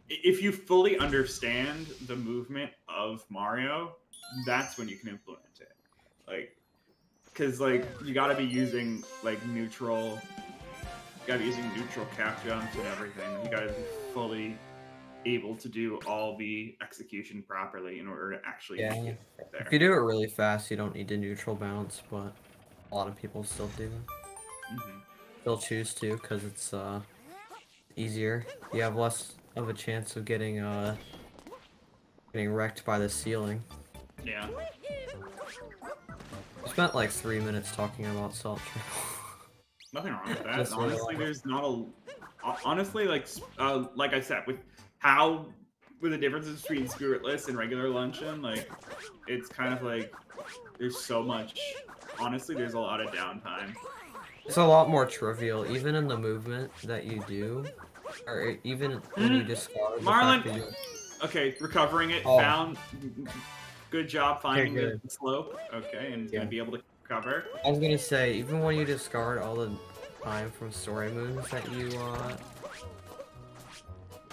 if you fully understand the movement of Mario, that's when you can implement it. Like, because like you gotta be using like neutral cap jumps and everything. You gotta be fully able to do all the execution properly in order to actually Yeah. make it there. If you do it really fast, you don't need to neutral bounce, but a lot of people still do. Still choose to because it's easier. You have less of a chance of getting wrecked by the ceiling. Yeah. I spent like 3 minutes talking about salt triple. Nothing wrong with that. Just Honestly, realized. there's not a. Honestly, like I said, with the differences between spiritless and regular luncheon, like it's kind of like there's so much. Honestly, there's a lot of downtime. It's a lot more trivial, even in the movement that you do, or even when you discard the Marlin! fact that you... Okay, recovering it. Oh. Found. Good job finding good. the slope. Okay, and it's gonna be able to recover. I was gonna say, even when you discard all the time from story moves that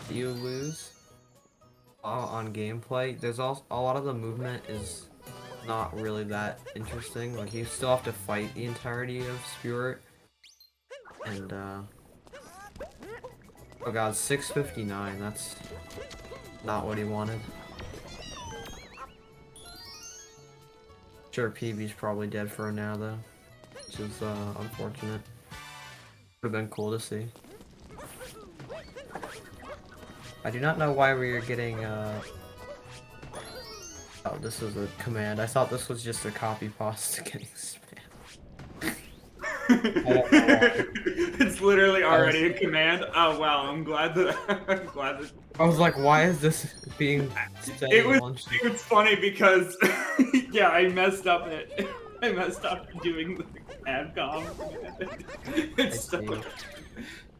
you lose on gameplay, there's also a lot of the movement is not really that interesting. Like, you still have to fight the entirety of Spirit, and oh god, 659. That's not what he wanted. Sure, PB's probably dead for now, though, which is unfortunate. Would have been cool to see. I do not know why we are getting Oh, this is a command. I thought this was just a copy paste getting spam. It's literally already a command. Oh wow, I'm glad that I was like, why is this being said? It was funny because yeah, I messed up doing the adcom. It's so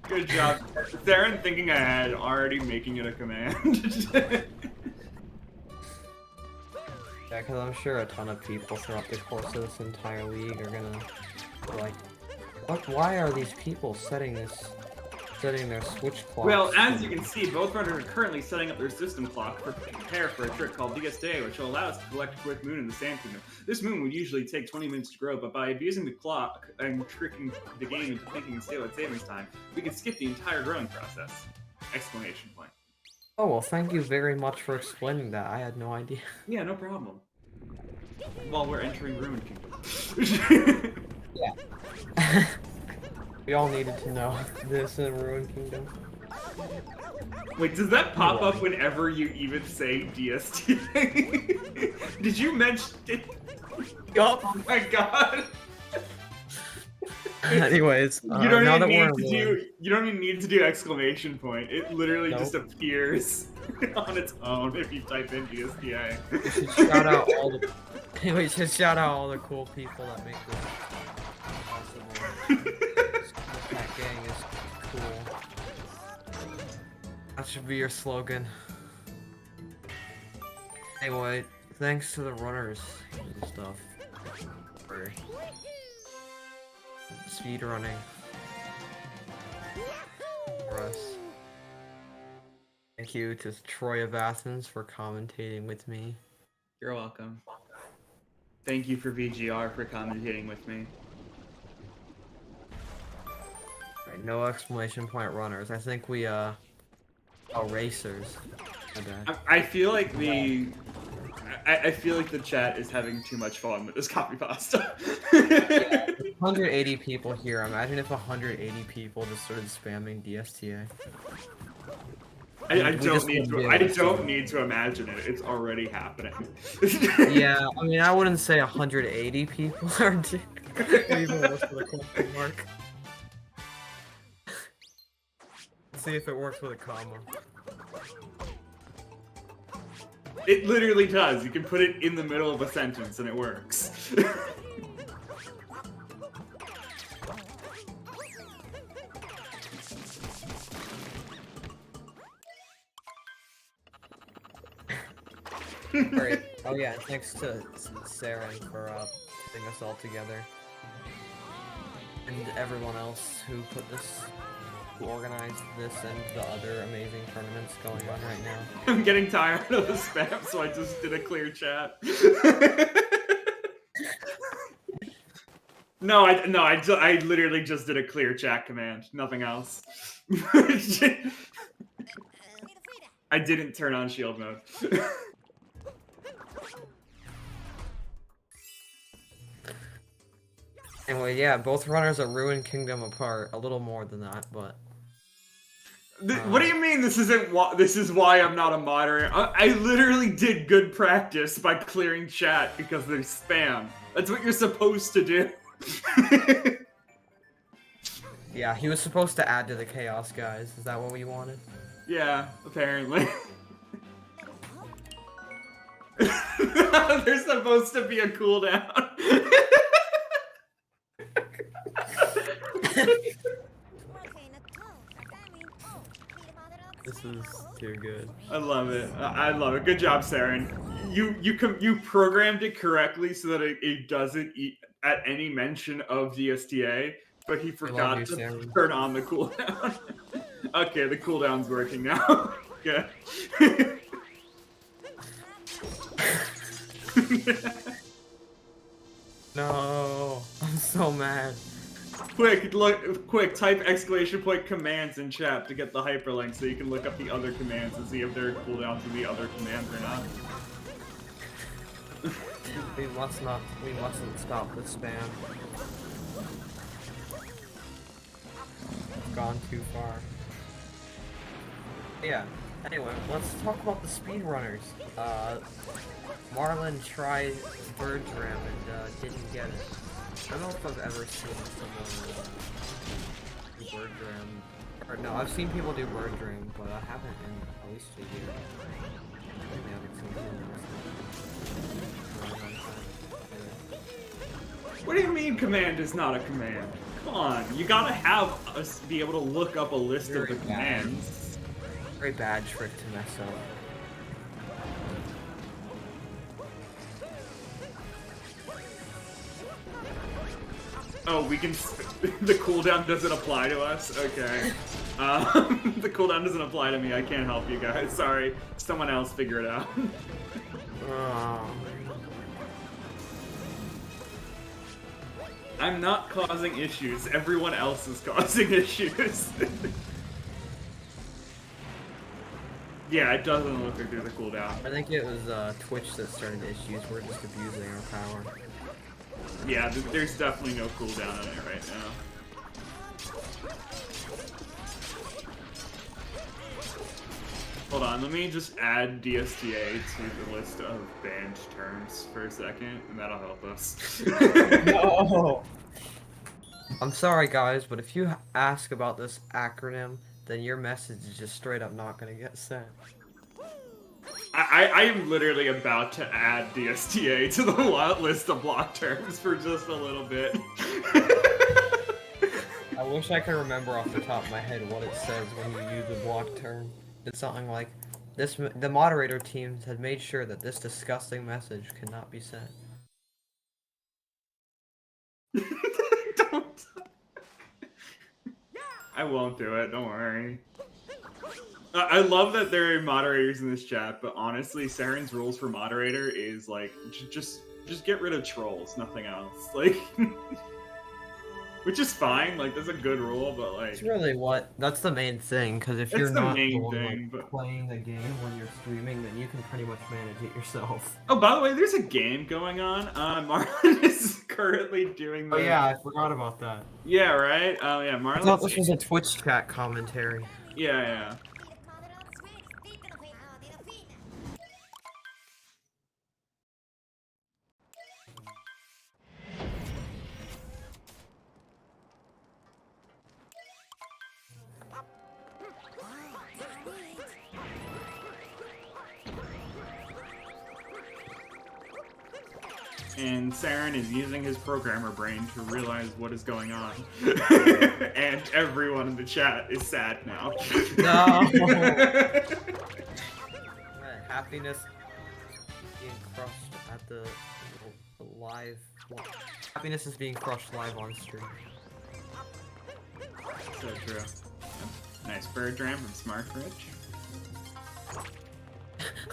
good job. Theron thinking ahead, already making it a command. Yeah, because I'm sure a ton of people throughout the course of this entire league are gonna be like, why are these people setting their switch clocks? Well, as you can see, both runners are currently setting up their system clock to prepare for a trick called DSD, which will allow us to collect a quick moon in the Sand Kingdom. This moon would usually take 20 minutes to grow, but by abusing the clock and tricking the game into thinking it's daylight savings time, we can skip the entire growing process! Exclamation point. Oh, well, thank you very much for explaining that. I had no idea. Yeah, no problem. While we're entering Ruined Kingdom. Yeah. We all needed to know this in Ruined Kingdom. Wait, does that pop up whenever you even say DST? Did you mention it? Yup. Oh my god. Anyways, you don't even need to do exclamation point. It literally just appears on its own if you type in DSTA. We should shout out all the shout out all the cool people that make this possible. That gang is cool. That should be your slogan. Anyway, thanks to the runners and stuff for speed running for us. Thank you to Troy of Athens for commentating with me. You're welcome. Thank you for VGR for commentating with me. Right, no exclamation point runners. I think we oh, racers. I feel like I feel like the chat is having too much fun with this copy pasta. Yeah, 180 people here. Imagine if 180 people just started spamming DSTA. I don't need to imagine it. It's already happening. Yeah, I mean, I wouldn't say 180 people are doing even worse with a question mark. Let's see if it works with a comma. It literally does. You can put it in the middle of a sentence and it works. Great. Oh yeah, thanks to Sarah for putting us all together. And everyone else who organized this and the other amazing tournaments going on right now. I'm getting tired of the spam, so I just did a clear chat. I literally just did a clear chat command, nothing else. I didn't turn on shield mode. Anyway, yeah, both runners are Ruined Kingdom apart. A little more than that, but... What do you mean this isn't this is why I'm not a moderator? I literally did good practice by clearing chat because there's spam. That's what you're supposed to do. Yeah, he was supposed to add to the chaos, guys. Is that what we wanted? Yeah, apparently. There's supposed to be a cooldown. This is too good. I love it. I love it. Good job, Saren. You programmed it correctly so that it doesn't eat at any mention of DSTA, but he forgot to turn on the cooldown. Okay, the cooldown's working now. Good. No, I'm so mad. Quick, type exclamation point commands in chat to get the hyperlink so you can look up the other commands and see if there are cooldowns in the other commands or not. We mustn't stop the spam. It's gone too far. Yeah, anyway, let's talk about the speedrunners. Marlin tried bird ram and didn't get it. I don't know if I've ever seen someone do bird ram. Or no, I've seen people do bird ram, but I haven't in at least a year. I haven't seen What do you mean command is not a command? Come on, you gotta have us be able to look up a list of the commands. Very bad trick to mess up. Oh, we can. The cooldown doesn't apply to us? Okay. The cooldown doesn't apply to me. I can't help you guys. Sorry. Someone else figure it out. I'm not causing issues. Everyone else is causing issues. Yeah, it doesn't look like there's a cooldown. I think it was Twitch that started issues. We're just abusing our power. Yeah, there's definitely no cooldown on it right now. Hold on, let me just add DSTA to the list of banned terms for a second, and that'll help us. No! I'm sorry guys, but if you ask about this acronym, then your message is just straight up not gonna get sent. I am literally about to add DSTA to the list of block terms for just a little bit. I wish I could remember off the top of my head what it says when you use a block term. It's something like, the moderator teams had made sure that this disgusting message cannot be sent. Don't. I won't do it, don't worry. I love that there are moderators in this chat, but honestly, Saren's rules for moderator is like, just get rid of trolls, nothing else. Like, which is fine, like, that's a good rule, but like... It's really that's the main thing, because if you're not the one, but... playing the game when you're streaming, then you can pretty much manage it yourself. Oh, by the way, there's a game going on. Marlin is currently doing the... Oh yeah, I forgot about that. Yeah, right? Oh yeah, Marlin... I thought this was a Twitch chat commentary. Yeah. And Saren is using his programmer brain to realize what is going on. And everyone in the chat is sad now. No! Happiness being crushed at the live... Happiness is being crushed live on stream. So true. Nice bird dram from SMARTFRIDGE.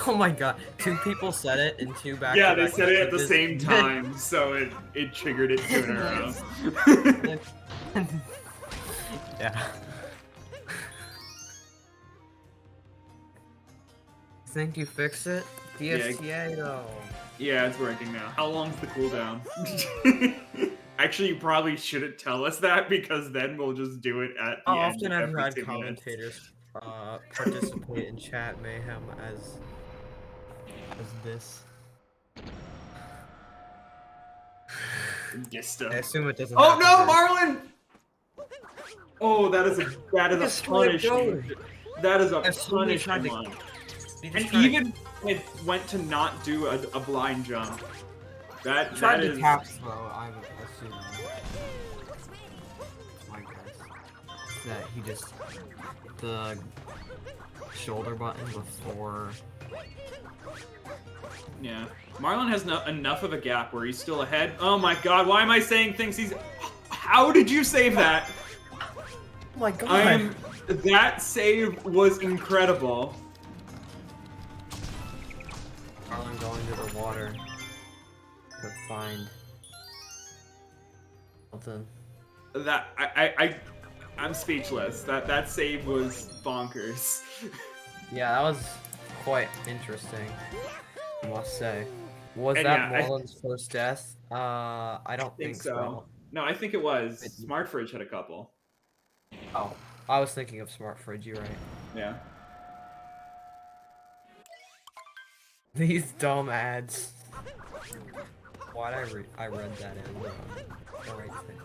Oh my god, 2 people said it in 2 back. Yeah, they said it at the same time, so it triggered it 2 in a row. Yeah. Think you fix it? DSTA though. Yeah, it's working now. How long's the cooldown? Actually, you probably shouldn't tell us that because then we'll just do it at the How end often of have you every had 2 minutes. commentators participate in chat mayhem as this? I Gista. assume it doesn't. Oh no, happen Marlin! Oh, that is a punishment. That is a punishment. And even it went to not do a blind jump. That tried is to tap throw, I would assume. My guess. That he just hit the shoulder button before. Yeah. Marlin has enough of a gap where he's still ahead. Oh my god, why am I saying things he's... How did you save that? Oh my god. That save was incredible. Marlin going to the water to find something. That I'm speechless. That save was bonkers. Yeah, that was quite interesting, I must say. Was And that yeah, Marlin's first death? I don't think so. No, I think it was. Smart Fridge had a couple. Oh, I was thinking of Smart Fridge, you're right. Yeah. These dumb ads. Why'd I read that in the right thing?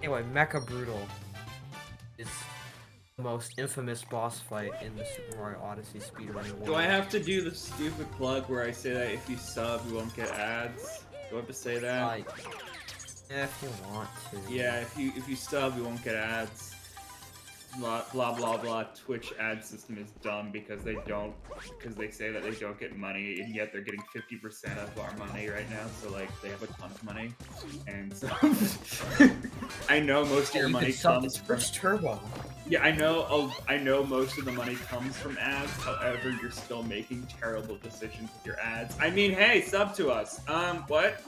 Anyway, Mecha Brutal is the most infamous boss fight in the Super Mario Odyssey speedrunning world. Do I have to do the stupid plug where I say that if you sub, you won't get ads? Do I have to say that? Yeah, if you want to. Yeah, if you sub, you won't get ads. Blah blah blah blah. Twitch ad system is dumb because they say that they don't get money, and yet they're getting 50% of our money right now. So like they have a ton of money, and so I know most of your money comes from Twitch Turbo. Yeah, I know most of the money comes from ads. However, you're still making terrible decisions with your ads. I mean, hey, sub to us. What?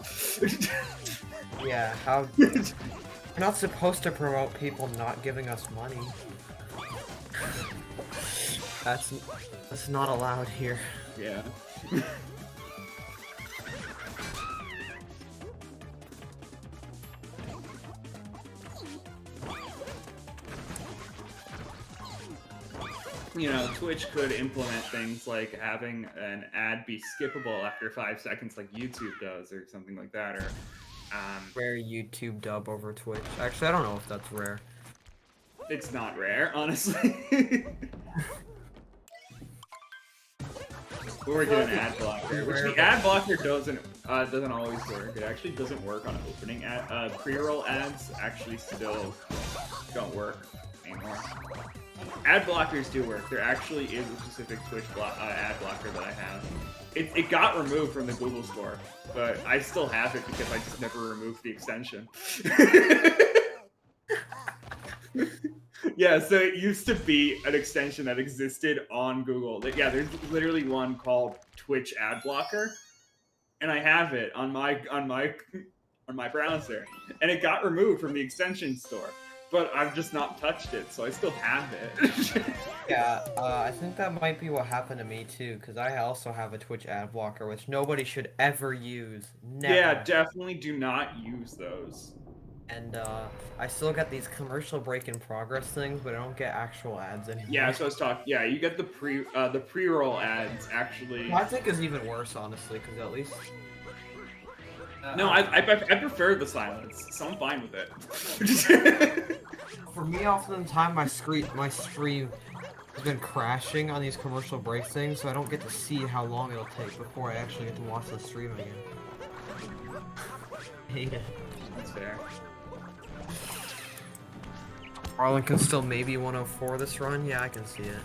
Yeah, how? We're not supposed to promote people not giving us money. That's not allowed here. Yeah. You know, Twitch could implement things like having an ad be skippable after 5 seconds like YouTube does or something like that, or Rare YouTube dub over Twitch. Actually, I don't know if that's rare. it's not rare, honestly. Or do an ad blocker, which the ad blocker doesn't always work. It actually doesn't work on opening ad. Pre-roll ads actually still don't work anymore. Ad blockers do work. There actually is a specific Twitch ad blocker that I have. It got removed from the Google store, but I still have it because I just never removed the extension. Yeah, so it used to be an extension that existed on Google. Yeah, there's literally one called Twitch Ad Blocker, and I have it on my browser, and it got removed from the extension store. But I've just not touched it, so I still have it. Yeah, I think that might be what happened to me too, because I also have a Twitch ad blocker, which nobody should ever use. Never. Yeah, definitely do not use those. And I still get these commercial break in progress things, but I don't get actual ads anymore. Yeah, so I was talking. Yeah, you get the pre-roll ads actually. Well, I think is even worse, honestly, because at least. No, I prefer the silence, so I'm fine with it. For me, often the time my stream has been crashing on these commercial break things, so I don't get to see how long it'll take before I actually get to watch the stream again. I hate it. That's fair. Marlin can still maybe 104 this run? Yeah, I can see it.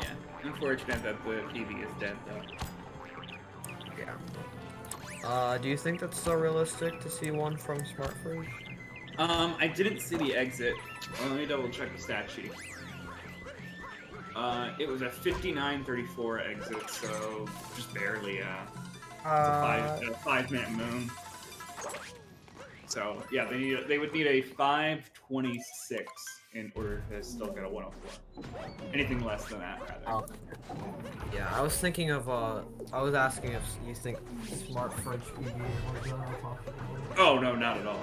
Yeah, unfortunate that the PV is dead though. Yeah. Do you think that's so realistic to see one from SMARTFRIDGE? I didn't see the exit. Well, let me double check the stat sheet. It was a 59:34 exit, so just barely, it's a 5-minute moon. So, yeah, they would need a 5:26 in order to still get a 104. Anything less than that, rather. Oh. Yeah, I was thinking of, I was asking if you think SMARTFRIDGE18 was possible. Oh, no, not at all.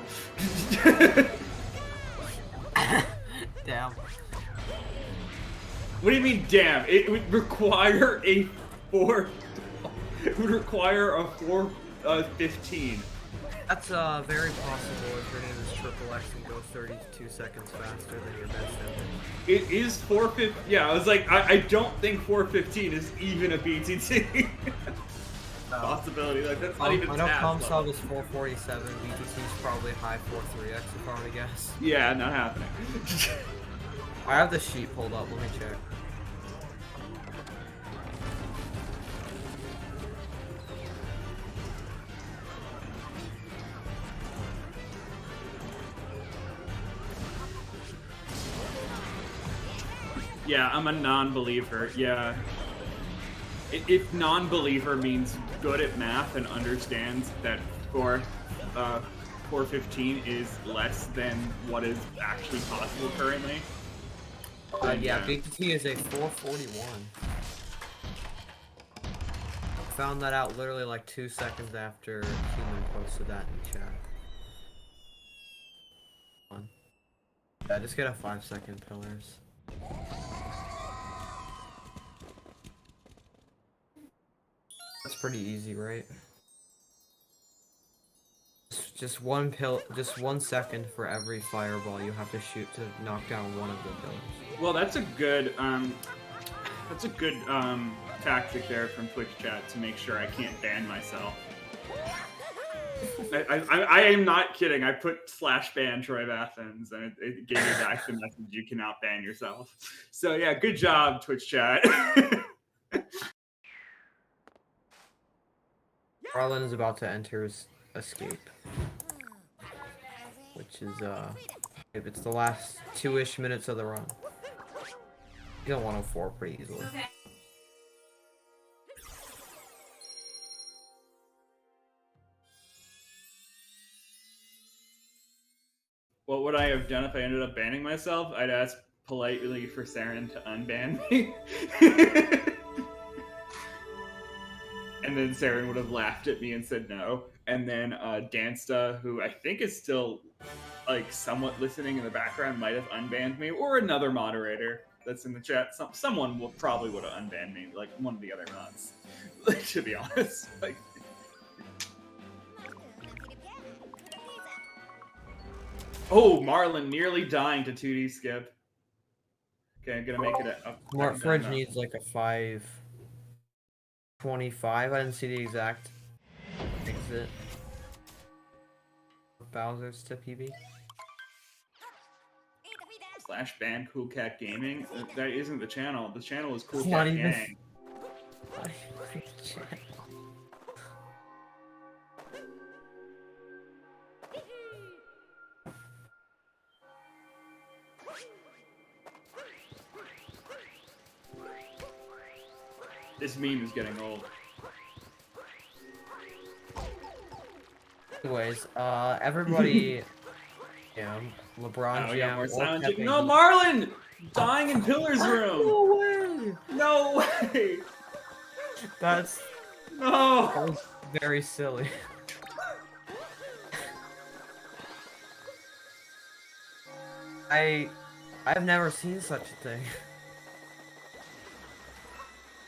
Damn. What do you mean, damn? It would require a 4... It would require a 415. That's very possible if your name is Triple X and go 32 seconds faster than your best ever. It is 415. Yeah, I was like, I don't think 415 is even a BTT. Possibility, like that's not even. I know ComSob is 447. BTT is probably high 43x if I were to guess. Yeah, not happening. I have the sheet pulled up. Let me check. Yeah, I'm a non-believer. Yeah. If non-believer means good at math and understands that 415 is less than what is actually possible currently. Yeah, BTT is a 441. Found that out literally like 2 seconds after Human posted that in chat. Yeah, just get a 5-second pillars. That's pretty easy, right? Just 1 second for every fireball you have to shoot to knock down one of the pillars. Well, that's a good tactic there from Twitch chat to make sure I can't ban myself. I am not kidding. I put /ban Troy of Athens, and it gave me back the message, you cannot ban yourself. So yeah, good job, Twitch chat. Marlin is about to enter his escape, which is if it's the last 2-ish minutes of the run. You got 104 pretty easily. What would I have done if I ended up banning myself? I'd ask politely for Saren to unban me. And then Saren would have laughed at me and said no. And then Dansta, who I think is still like somewhat listening in the background, might have unbanned me, or another moderator that's in the chat. Someone probably would have unbanned me, like one of the other mods. Like, to be honest, like. Oh, Marlin nearly dying to 2D skip. Okay, I'm gonna make it a SMARTFRIDGE needs like a 525. I didn't see the exact exit. Bowser's to PB. /ban Cool Cat Gaming. That isn't the channel. The channel is Cool Not Cat even- Gang. This meme is getting old. Anyways, everybody, yeah, LeBron Oh, yeah, Jam, more or silent. Pepe No, Heat. Marlin! Dying in Pillar's room! No way! No way! That No! was very silly. I've never seen such a thing.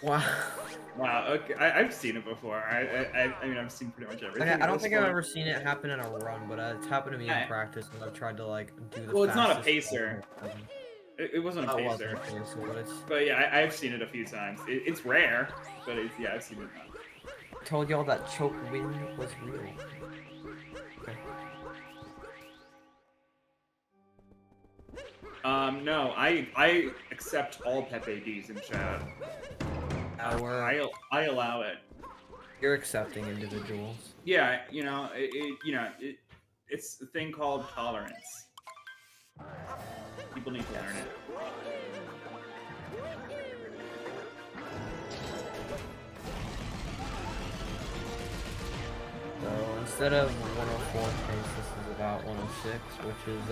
Wow. Wow, okay, I've seen it before. I mean, I've seen pretty much everything. I don't It think was I've fun. ever seen it happen in a run, but it's happened to me in practice, and I've tried to like do the. Well, it's not a fastest pacer. possible. It wasn't a It pacer. wasn't a pacer, but it's. But yeah, I've seen it a few times. It's rare, but yeah, I've seen it. I told y'all that choke win was real. Okay. No, I accept all Pepe Ds in chat. I allow it. You're accepting individuals. Yeah, you know, it's a thing called tolerance. People need to learn it. So instead of 104 pace, this is about 106, which is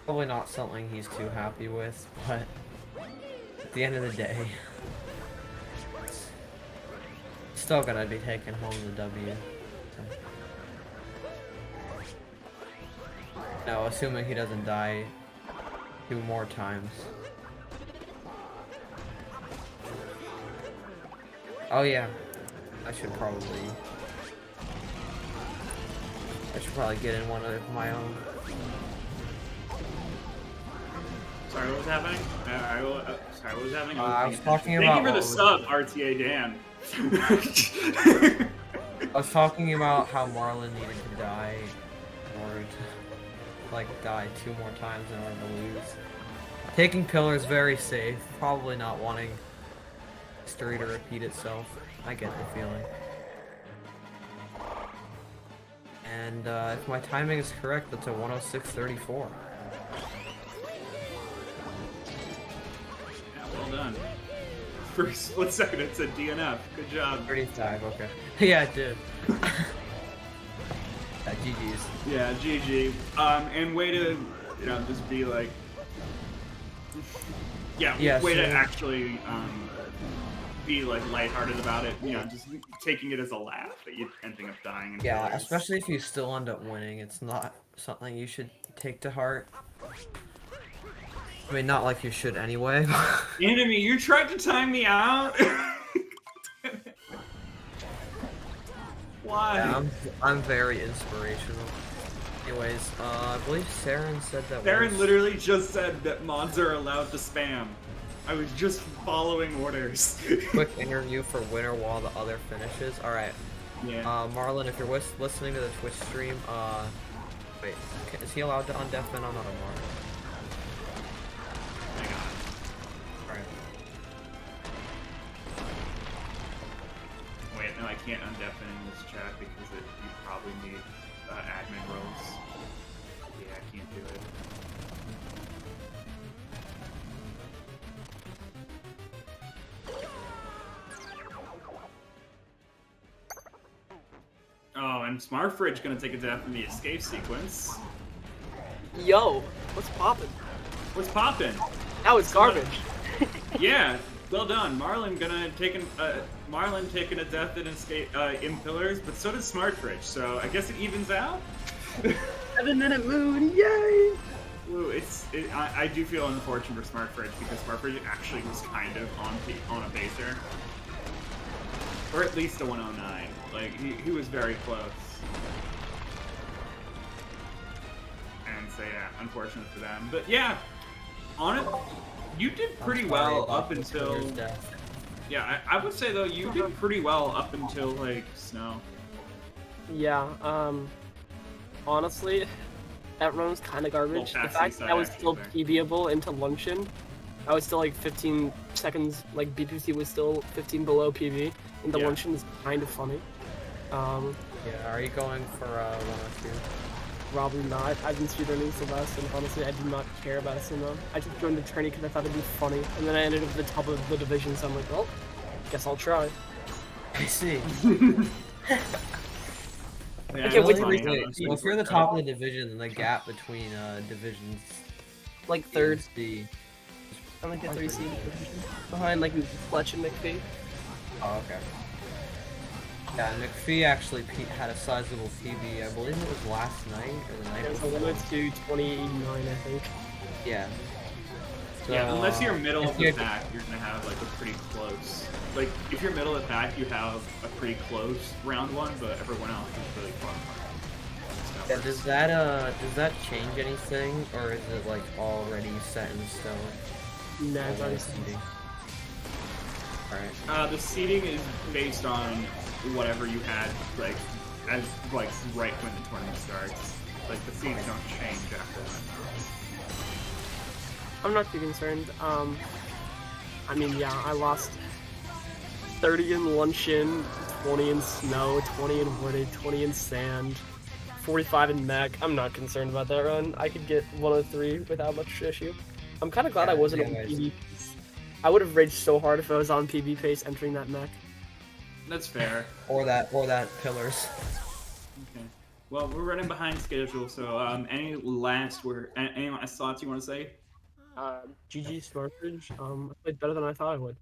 Probably not something he's too happy with, but at the end of the day, still gonna be taking home the W. No, assuming he doesn't die 2 more times. Oh yeah, I should probably get in one of my own. Sorry, what was happening? Sorry, what was happening? I was talking Thank about. you for the sub, RTA Dan. I was talking about how Marlin needed to die in order to, like, die 2 more times in order to lose. Taking pillars very safe, probably not wanting history to repeat itself. I get the feeling. And if my timing is correct, that's a 106.34. Yeah, well done. For a split second, it said DNF. Good job. 35, okay. Yeah, it did. GG's. Yeah, GG. And way to, just be like, way to actually be like lighthearted about it. Just taking it as a laugh that you ending up dying. Yeah, especially if you still end up winning. It's not something you should take to heart. I mean, not like you should anyway. Enemy, you tried to time me out. Why? Yeah, I'm very inspirational. Anyways, I believe Saren said that. Saren literally just said that mods are allowed to spam. I was just following orders. Quick interview for winner while the other finishes. All right. Yeah. Marlin, if you're listening to the Twitch stream, wait, is he allowed to undeafen? I'm not a Marlin. Hang on. All right. Wait, no, I can't undeafen in this chat because you probably need admin roles. Yeah, I can't do it. Oh, and SMARTFRIDGE gonna take a death in the escape sequence. Yo, what's poppin'? What's poppin'? That was garbage. Yeah, well done. Marlin taking a death in escape in pillars, but so does SMARTFRIDGE. So I guess it evens out. 7-minute moon, yay! Ooh, I do feel unfortunate for SMARTFRIDGE because SMARTFRIDGE actually was kind of on a baser, or at least a 109. Like he was very close. And so yeah, unfortunate for them. But yeah, on it, you did pretty well up until. Yeah, I would say though you did pretty well up until like snow. Yeah, honestly, that run was kind of garbage. The fact that I was still PBable into luncheon, I was still like 15 seconds, like BPC was still 15 below PB, and the luncheon is kind of funny. Yeah, are you going for 102? Probably not. I've been speedrunning Celeste, and honestly, I do not care about SMO. I just joined the tourney because I thought it'd be funny, and then I ended up at the top of the division, so I'm like, well, guess I'll try. I see. Yeah, can't wait to Well, if you're the top of the division, then the gap between divisions, Like third. the I'm like the 3 seed behind like Fletch and McPhee. Oh, okay. Yeah, McPhee actually had a sizable PB. I believe it was last night or the night It was a before. limit to 2089, I think. Yeah. So, Yeah, unless you're middle of the pack, you're gonna have like a pretty close. Like if you're middle of the pack, you have a pretty close round one, but everyone else is really far. Yeah, does that change anything, or is it like already set in stone? No, it's already seating. Alright. The seating is based on whatever you had, like as like right when the tournament starts. Like the seedings don't change after that. I'm not too concerned. I mean, yeah, I lost 30 in luncheon, 20 in snow, 20 in wooded, 20 in sand, 45 in mech. I'm not concerned about that run. I could get 103 without much issue. I'm kind of glad I wasn't on PB pace. I would have raged so hard if I was on PB pace entering that mech. That's fair. Or that pillars. Okay. Well, we're running behind schedule, so any last thoughts you want to say? GG SMARTFRIDGE. I played better than I thought I would.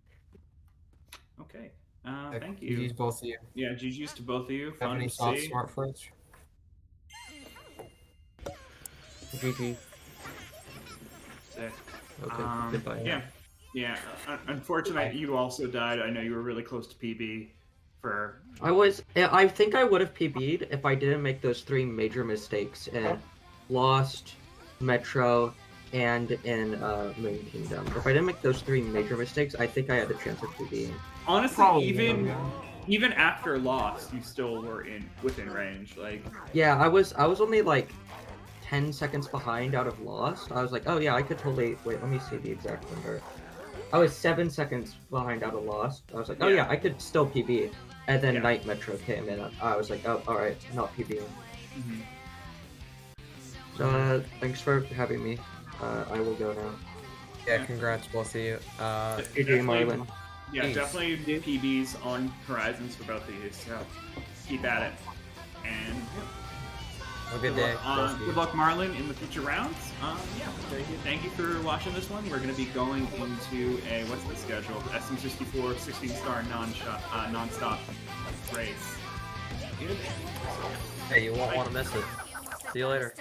Okay. Thank you. GG's both of you. Yeah, GG's to both of you. Have Fun any to thoughts, see. Smart Fridge? GG. Sick. Okay, goodbye. Yeah. Unfortunately, you also died. I know you were really close to PB. I think I would have PB'd if I didn't make those 3 major mistakes in Lost, Metro, and in Moon Kingdom. If I didn't make those 3 major mistakes, I think I had a chance of PBing. Honestly, even after Lost, you still were within range. Like, yeah, I was only like 10 seconds behind out of Lost. I was like, oh yeah, I could totally wait. Let me see the exact number. I was 7 seconds behind out of Lost. I was like, oh yeah, I could still PB. And then Night Metro came in. I was like, oh, all right, not PBing. mm-hmm. So thanks for having me. I will go now. Yeah, congrats both of you. GG, Marlin. Yeah, definitely PBs on horizons for both of you. So keep at it. And have a good day. Good luck, Marlin, in the future rounds. Thank you for watching this one. We're going to be going into what's the schedule? SM64 16-star non-stop race. Hey, you won't want to miss it. See you later.